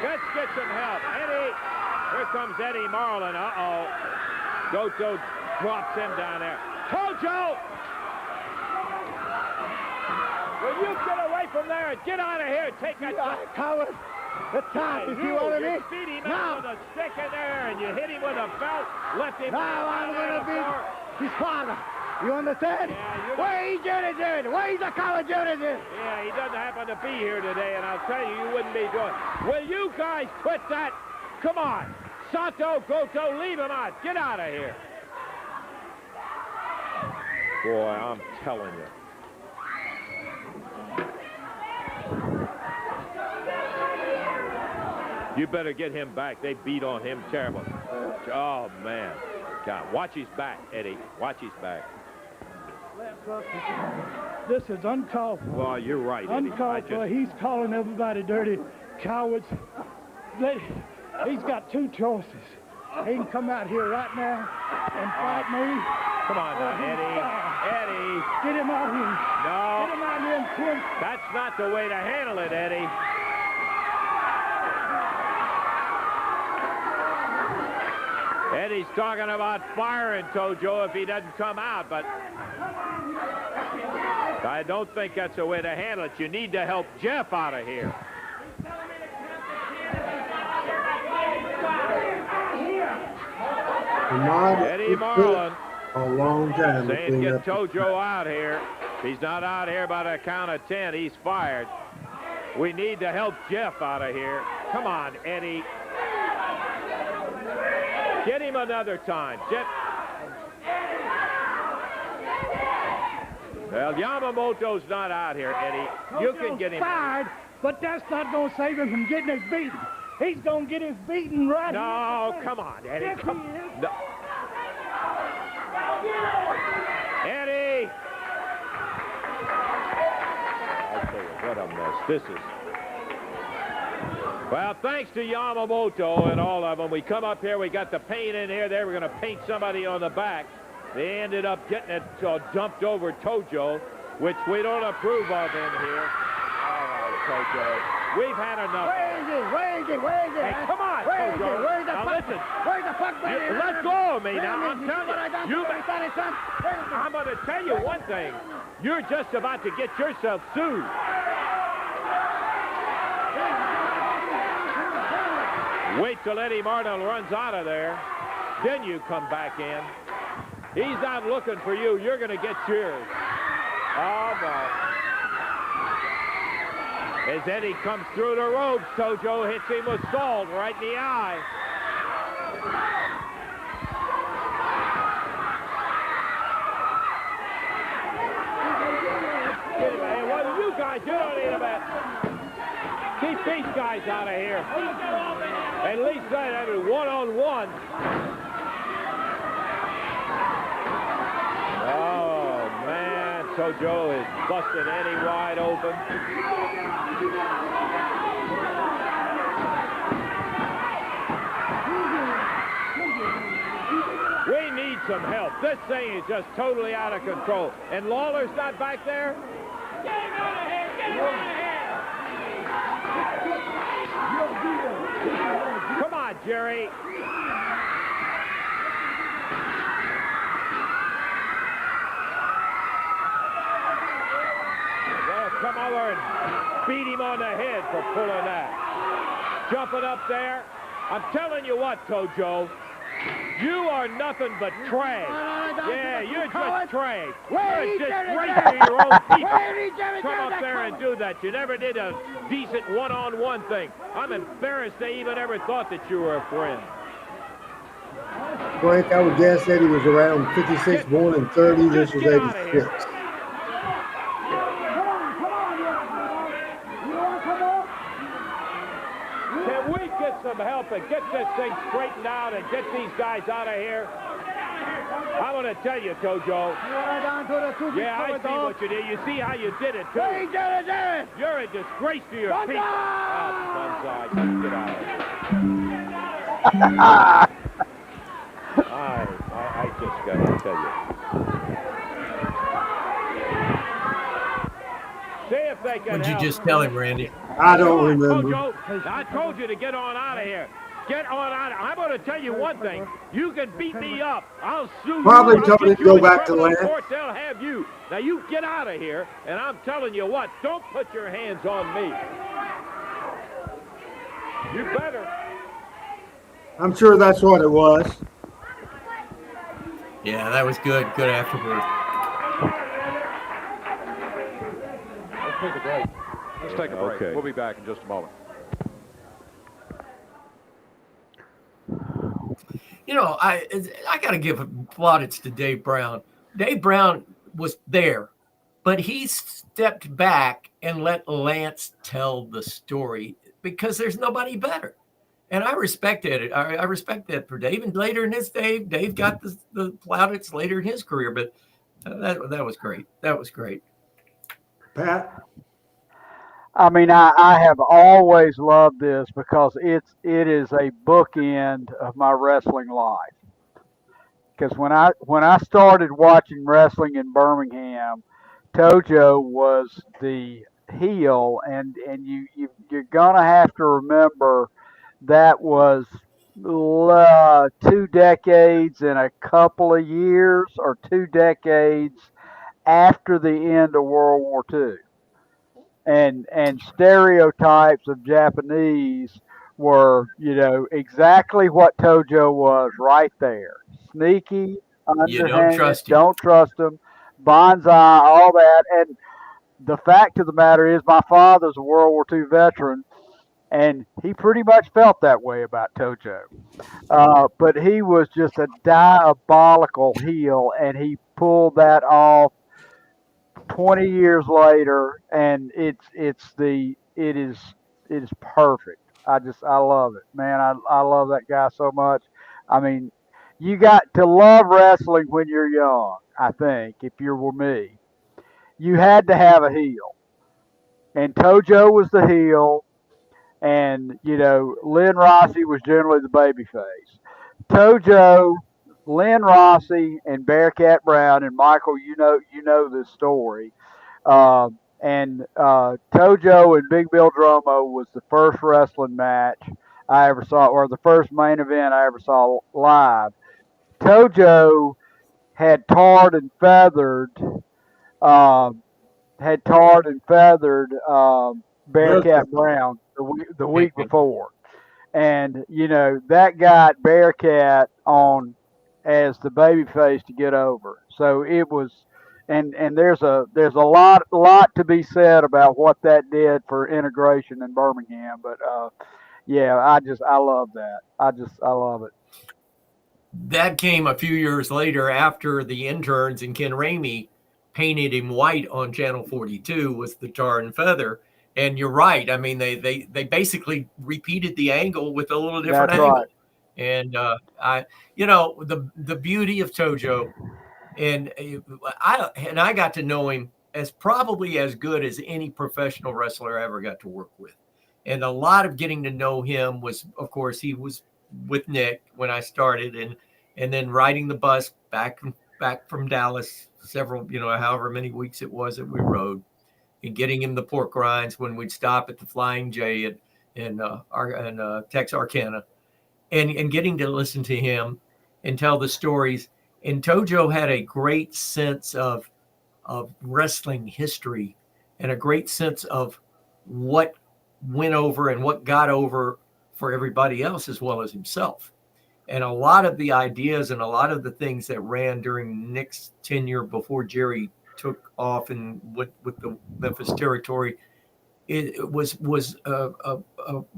Let's get some help. Eddie. Here comes Eddie Marlin. Uh-oh. Goto drops him down there. Tojo! Will you get away from there and get out of here? Take a... Coward. The time, if you want You me. beat him out with a stick in there, and you hit him with a belt, left him... Now I'm going to be his father. You understand? Where is Jerry Jarrett? Where is the coward Jerry Jarrett? Yeah, he doesn't happen to be here today, and I'll tell you, you wouldn't be doing... Will you guys quit that? Come on. Sato, Goto, leave him out. Get out of here. Boy, I'm telling you. You better get him back. They beat on him terribly. Oh, man. God, watch his back, Eddie. Watch his back. This is uncalled for. Well, you're right, Eddie. Uncalled for. He's calling everybody dirty cowards. He's got two choices. He can come out here right now and fight me. Come on now, Eddie. Eddie. Get him out here. No. Get him out here and twin. That's not the way to handle it, Eddie. Eddie's talking about firing Tojo if he doesn't come out, but I don't think that's the way to handle it. You need to help Jeff out of here. Eddie Marlin a long time. saying get Tojo out here. If he's not out here by the count of 10, he's fired. We need to help Jeff out of here. Come on, Eddie. Get him another time. Jeff. Well, Yamamoto's not out here, Eddie. You can get him. Fired, but that's not going to save him from getting his beating. He's going to get his beating right No, here. come on, Eddie. Yes, Come. he is. No. Eddie! I tell you, what a mess. This is... Well, thanks to Yamamoto and all of them, we come up here, we got the paint in here. They were going to paint somebody on the back. They ended up getting it dumped over Tojo, which we don't approve of in here. All right, Tojo. We've had enough. Where is it? Hey, come on, Tojo. Where's the Now puck? listen. Where's the puck, baby? Let go of me now. I'm telling you. I'm going to tell you one thing. You're just about to get yourself sued. Wait till Eddie Martel runs out of there. Then you come back in. He's not looking for you. You're going to get cheers. Oh, no. As Eddie comes through the ropes, Tojo hits him with salt right in the eye. Hey, what are you guys doing about? Keep these guys out of here. At least that one-on-one. Oh, man. Tojo is busting Eddie wide open. We need some help. This thing is just totally out of control. And Lawler's not back there? Get him out of here! Get him out of here! Come on, Jerry. Well, come over and beat him on the head for pulling that. Jumping up there. I'm telling you what, Tojo. You are nothing but trash. Yeah, you're just trash. You're a disgrace to your own people. Come up there and do that. You never did a decent one-on-one thing. I'm embarrassed they even ever thought that you were a friend. Frank, I would guess that he was around 56, born in 30. This was 86. Can we get some help and get this thing straightened out and get these guys out of here? I'm going to tell you, Tojo. Yeah, I see what you did. You see how you did it, too. You're a disgrace to your people. Bunzai, get out of here. I just got to tell you. See if they can What'd you help. just tell him, Randy? I don't remember. Tojo, I told you to get on out of here. Get on out. I'm going to tell you one thing. You can beat me up. I'll sue Probably you. told him to go back to land. They'll have you. Now, you get out of here, and I'm telling you what, don't put your hands on me. You better. I'm sure that's what it was. Yeah, that was good. Good afterward. Let's take a break. Let's take a break. Okay. We'll be back in just a moment. You know, I got to give plaudits to Dave Brown. Dave Brown was there, but he stepped back and let Lance tell the story because there's nobody better. And I respected it. I respect that for Dave. And later in his day, Dave got the plaudits later in his career. But that was great. That was great. Pat? I mean, I have always loved this because it is a bookend of my wrestling life. Because when I started watching wrestling in Birmingham, Tojo was the heel, and you're gonna have to remember that was 2 decades and a couple of years, or 2 decades after the end of World War II. And stereotypes of Japanese were, exactly what Tojo was right there. Sneaky, underhanded, don't trust him, bonsai, all that. And the fact of the matter is my father's a World War II veteran, and he pretty much felt that way about Tojo. But he was just a diabolical heel, and he pulled that off 20 years later, and it is perfect. I love it, man. I love that guy so much. I mean, you got to love wrestling when you're young. I think if you were me, you had to have a heel, and Tojo was the heel, and Lynn Rossi was generally the babyface. Tojo, Lynn Rossi, and Bearcat Brown, and Michael, you know this story. And Tojo and Big Bill Dromo was the first wrestling match I ever saw, or the first main event I ever saw live. Tojo had tarred and feathered, um, Bearcat Brown the week before, and that got Bearcat on as the baby face to get over. So it was, and there's a lot to be said about what that did for integration in Birmingham. But yeah, I love that. I love it. That came a few years later after the interns and Ken Ramey painted him white on Channel 42 with the tar and feather. And you're right. I mean, they basically repeated the angle with a little different That's angle. right. And the beauty of Tojo, and I got to know him as probably as good as any professional wrestler I ever got to work with. And a lot of getting to know him was, of course, he was with Nick when I started, and then riding the bus back from Dallas several, however many weeks it was that we rode, and getting him the pork rinds when we'd stop at the Flying J in Texarkana, and getting to listen to him and tell the stories. And Tojo had a great sense of wrestling history and a great sense of what went over and what got over for everybody else as well as himself. And a lot of the ideas and a lot of the things that ran during Nick's tenure before Jerry took off and with the Memphis territory, it was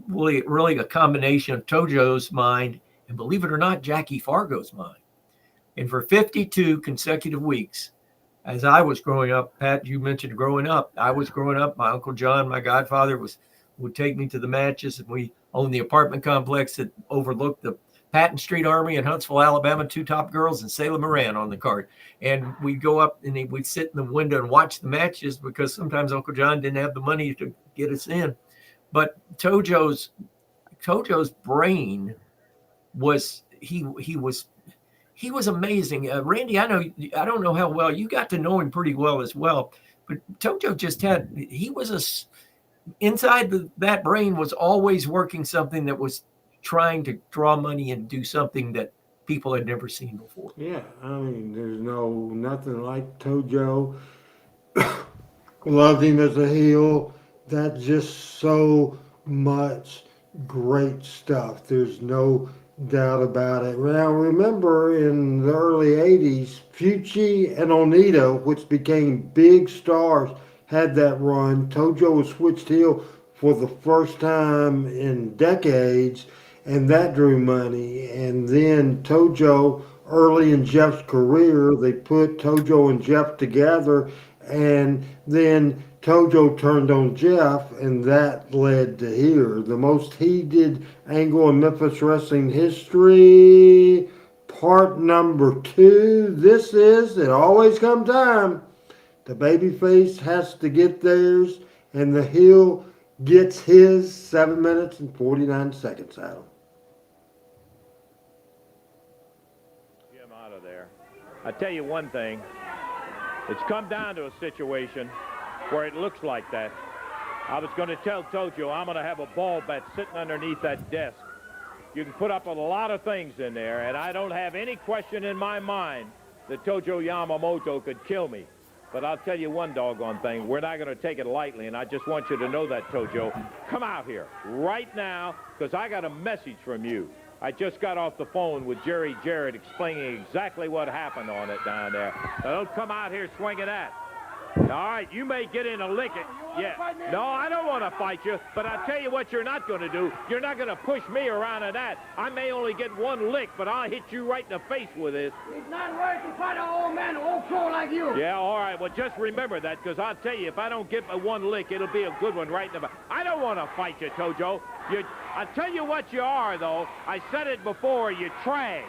really a combination of Tojo's mind and, believe it or not, Jackie Fargo's mind. And for 52 consecutive weeks, as I was growing up, Pat, you mentioned growing up. I was growing up. My Uncle John, my godfather, would take me to the matches, and we owned the apartment complex that overlooked the Patton Street Army in Huntsville, Alabama, Two Top Girls, and Salem Moran on the card. And we'd go up and we'd sit in the window and watch the matches because sometimes Uncle John didn't have the money to get us in. But Tojo's brain was he was amazing. Randy, I don't know how well you got to know him pretty well as well, but Tojo inside that brain was always working something that was trying to draw money and do something that people had never seen before. Yeah, I mean, there's nothing like Tojo. Loved him as a heel. That's just so much great stuff. There's no doubt about it. Now, remember in the early 80s, Fucci and Onita, which became big stars, had that run. Tojo was switched heel for the first time in decades, and that drew money. And then Tojo, early in Jeff's career, they put Tojo and Jeff together, and then Tojo turned on Jeff, and that led to here. The most heated angle in Memphis wrestling history, part number 2. This is, it always comes time. The babyface has to get theirs, and the heel gets his 7 minutes and 49 seconds out of him. Get him out of there. I tell you one thing. It's come down to a situation where it looks like that. I was going to tell Tojo I'm going to have a ball bet sitting underneath that desk. You can put up a lot of things in there, and I don't have any question in my mind that Tojo Yamamoto could kill me. But I'll tell you one doggone thing. We're not going to take it lightly, and I just want you to know that, Tojo. Come out here right now, because I got a message from you. I just got off the phone with Jerry Jarrett explaining exactly what happened on it down there. Now, don't come out here swinging that. All right, you may get in a lick it. Yeah. No, I don't want to fight you, but I'll tell you what you're not going to do. You're not going to push me around at that. I may only get one lick, but I'll hit you right in the face with this. It's not worth to fight an old man, an old crow like you. Yeah, all right. Well, just remember that, because I'll tell you, if I don't get one lick, it'll be a good one right in the back. I don't want to fight you, Tojo. I'll tell you what you are, though. I said it before. You're trash.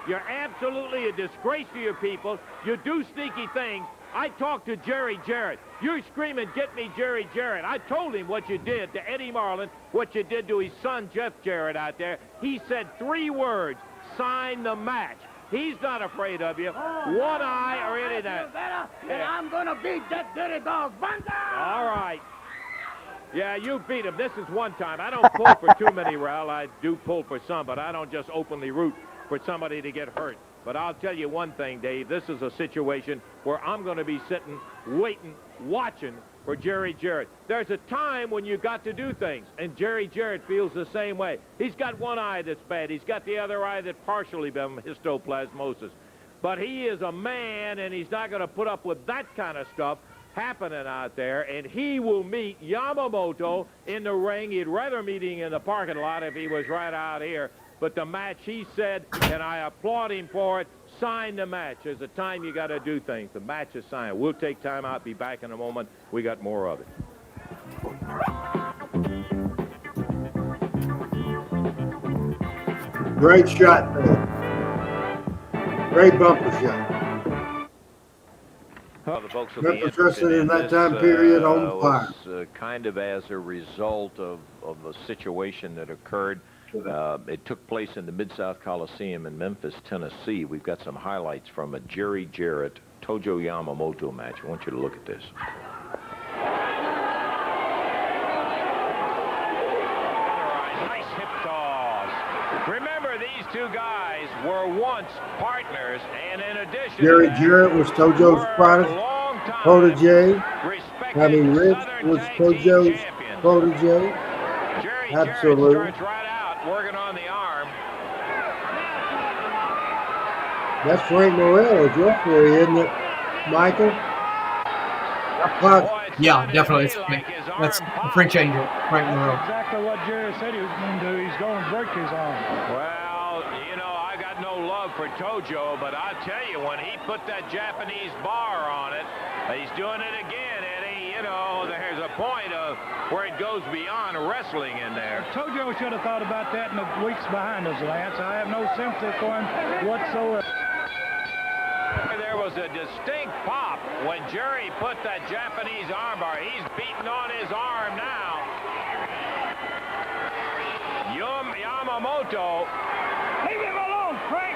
You're absolutely a disgrace to your people. You do sneaky things. I talked to Jerry Jarrett. You're screaming, get me Jerry Jarrett. I told him what you did to Eddie Marlin, what you did to his son, Jeff Jarrett, out there. He said 3 words, sign the match. He's not afraid of you. One eye or any of that. Then I'm going to beat that dirty dog. All right. Yeah, you beat him. This is one time. I don't pull for too many, Raul. I do pull for some, but I don't just openly root for somebody to get hurt. But I'll tell you one thing, Dave. This is a situation where I'm going to be sitting, waiting, watching for Jerry Jarrett. There's a time when you got to do things, and Jerry Jarrett feels the same way. He's got one eye that's bad. He's got the other eye that's partially been histoplasmosis. But he is a man, and he's not going to put up with that kind of stuff happening out there, and he will meet Yamamoto in the ring. He'd rather meet him in the parking lot if he was right out here. But the match, he said, and I applaud him for it, sign the match. There's a time you got to do things. The match is signed. We'll take time out, be back in a moment. We got more of it. Great shot, man. Great bumper shot. Well, the folks will Memphis be interested wrestling in that this, time period on fire. was kind of as a result of a situation that occurred. It took place in the Mid-South Coliseum in Memphis, Tennessee. We've got some highlights from a Jerry Jarrett, Tojo Yamamoto match. I want you to look at this. Nice hip toss. Remember, these two guys were once partners, and in addition Jerry to that, Jarrett was Tojo's protege. Rich was Tojo's protege. Absolutely. starts right out working on the arm. That's Frank Morel, his referee, isn't it, Michael? Yeah, definitely. That's the French Angel, Frank Morel. Exactly what Jerry said he was going to do. He's going to break his arm. Well, you know, I got no love for Tojo, but I'll tell you, when he put that Japanese bar on it, he's doing it again, Eddie. You know, there's a point of where it goes beyond wrestling in there. Tojo should have thought about that in the weeks behind us, Lance. I have no sympathy for him whatsoever. There was a distinct pop when Jerry put that Japanese armbar. He's beating on his arm now. Yamamoto. Leave him alone, Frank.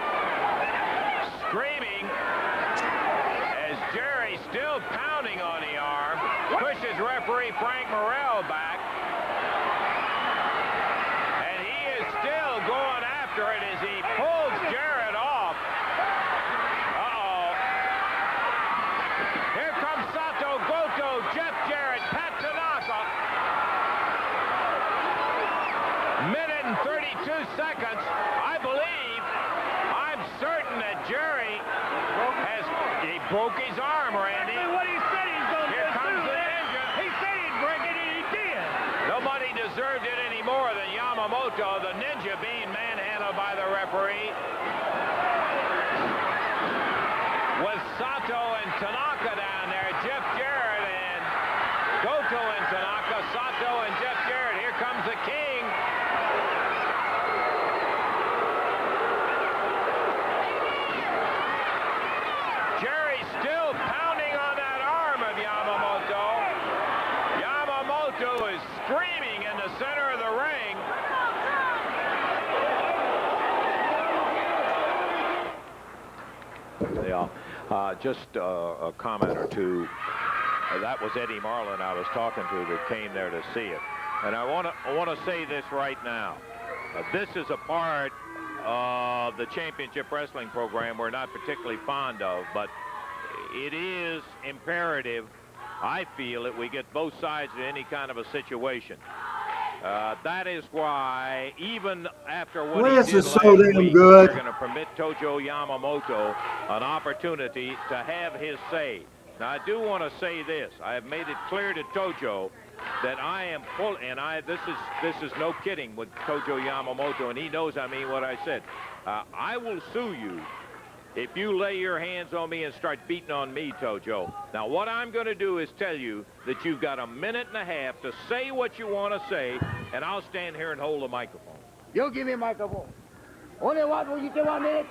Screaming as Jerry still pounding on the arm. Pushes referee Frank Morel back. And he is still going after it as he pulls Jarrett off. Here comes Sato, Goto, Jeff Jarrett, Pat Tanaka. Minute and 32 seconds. I believe, I'm certain that Jerry he broke his arm, Randy. That's what he said he's going to do. Here comes the ninja. He said he'd break it, and he did. Nobody deserved it any more than Yamamoto, the ninja being manhandled by the referee. With Sato and Tanaka down there, Jeff Jarrett and Goto and Tanaka, Sato and Jeff Jarrett. Here comes the king. Jerry still pounding on that arm of Yamamoto. Yamamoto is screaming in the center of the ring. Yeah, just a comment or two. That was Eddie Marlin I was talking to that came there to see it. And I want to say this right now. This is a part of the championship wrestling program we're not particularly fond of, but it is imperative, I feel, that we get both sides in any kind of a situation. That is why, even after what Lance he did is so last damn week, good. we're going to permit Tojo Yamamoto an opportunity to have his say. Now, I do want to say this. I have made it clear to Tojo that I am full, and this is no kidding with Tojo Yamamoto, and he knows I mean what I said. I will sue you if you lay your hands on me and start beating on me, Tojo. Now, what I'm going to do is tell you that you've got a minute and a half to say what you want to say, and I'll stand here and hold the microphone. You give me a microphone. Only what will you say 1 minute?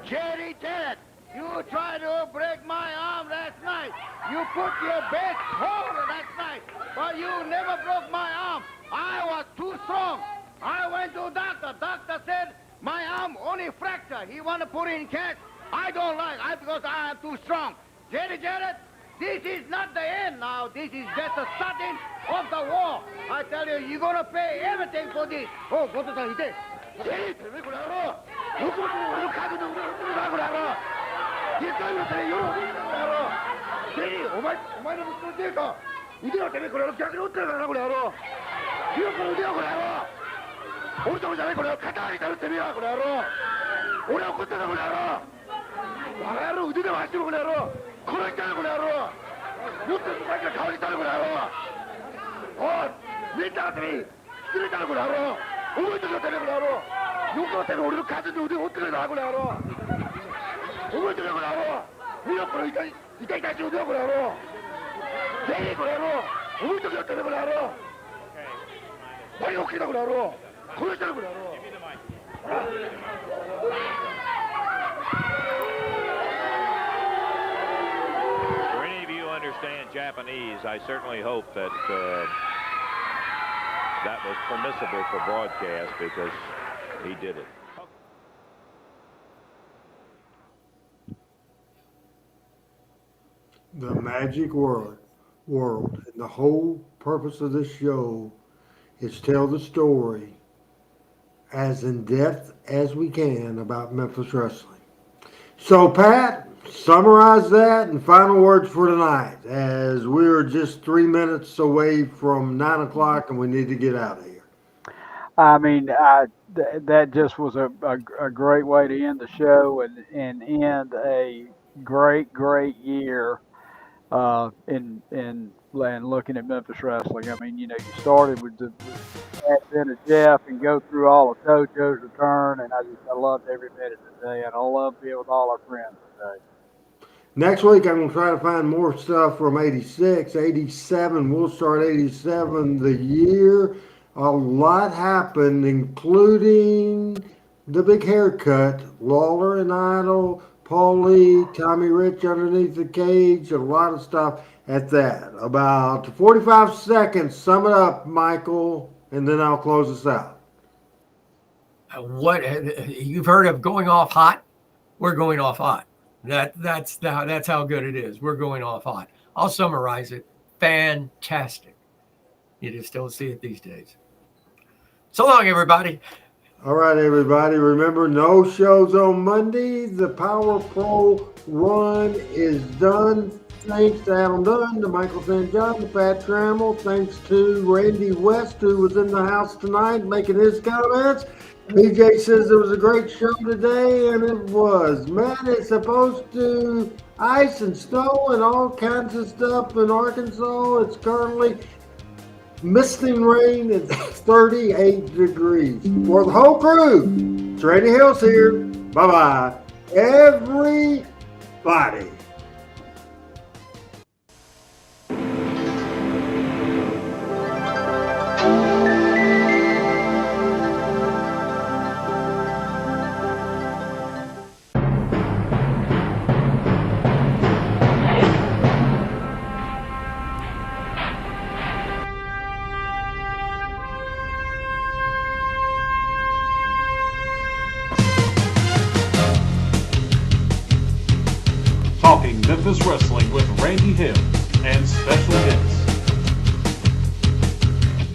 Jerry Jarrett, you tried to break my arm last night. You put your best forward last night, but you never broke my arm. I was too strong. I went to doctor. Doctor said, My arm only fracture. He want to put in cast. I don't like because I am too strong. Jerry Jarrett, this is not the end now. This is just the starting of the war. I tell you, you're going to pay everything for this. Oh, go to the hit. Jerry, For any of you who understand Japanese, I certainly hope that that was permissible for broadcast because he did it. The magic world. And the whole purpose of this show is tell the story as in depth as we can about Memphis wrestling. So, Pat, summarize that and final words for tonight, as we're just 3 minutes away from 9 o'clock and we need to get out of here. I mean, that just was a great way to end the show and end a great year in looking at Memphis wrestling. I mean, you started with the advent of Jeff and go through all of Tojo's return, and I loved every minute of the day, and I love being with all our friends today. Next week, I'm going to try to find more stuff from 86, 87. We'll start 87 the year. A lot happened, including the big haircut, Lawler and Idol, Paulie, Tommy Rich underneath the cage, a lot of stuff at that. About 45 seconds. Sum it up, Michael, and then I'll close us out. What you've heard of going off hot? We're going off hot. That's how good it is. We're going off hot. I'll summarize it. Fantastic. You just don't see it these days. So long, everybody. All right, everybody. Remember, no shows on Monday. The Power Pro run is done. Thanks to Adam Dunn, to Michael St. John, to Pat Trammell. Thanks to Randy West, who was in the house tonight making his comments. PJ says it was a great show today, and it was. Matt, it's supposed to ice and snow and all kinds of stuff in Arkansas. It's currently misting rain at 38 degrees. For the whole crew, it's Randy Hales here. Bye-bye, everybody. Talking Memphis Wrestling with Randy Hales and special guests.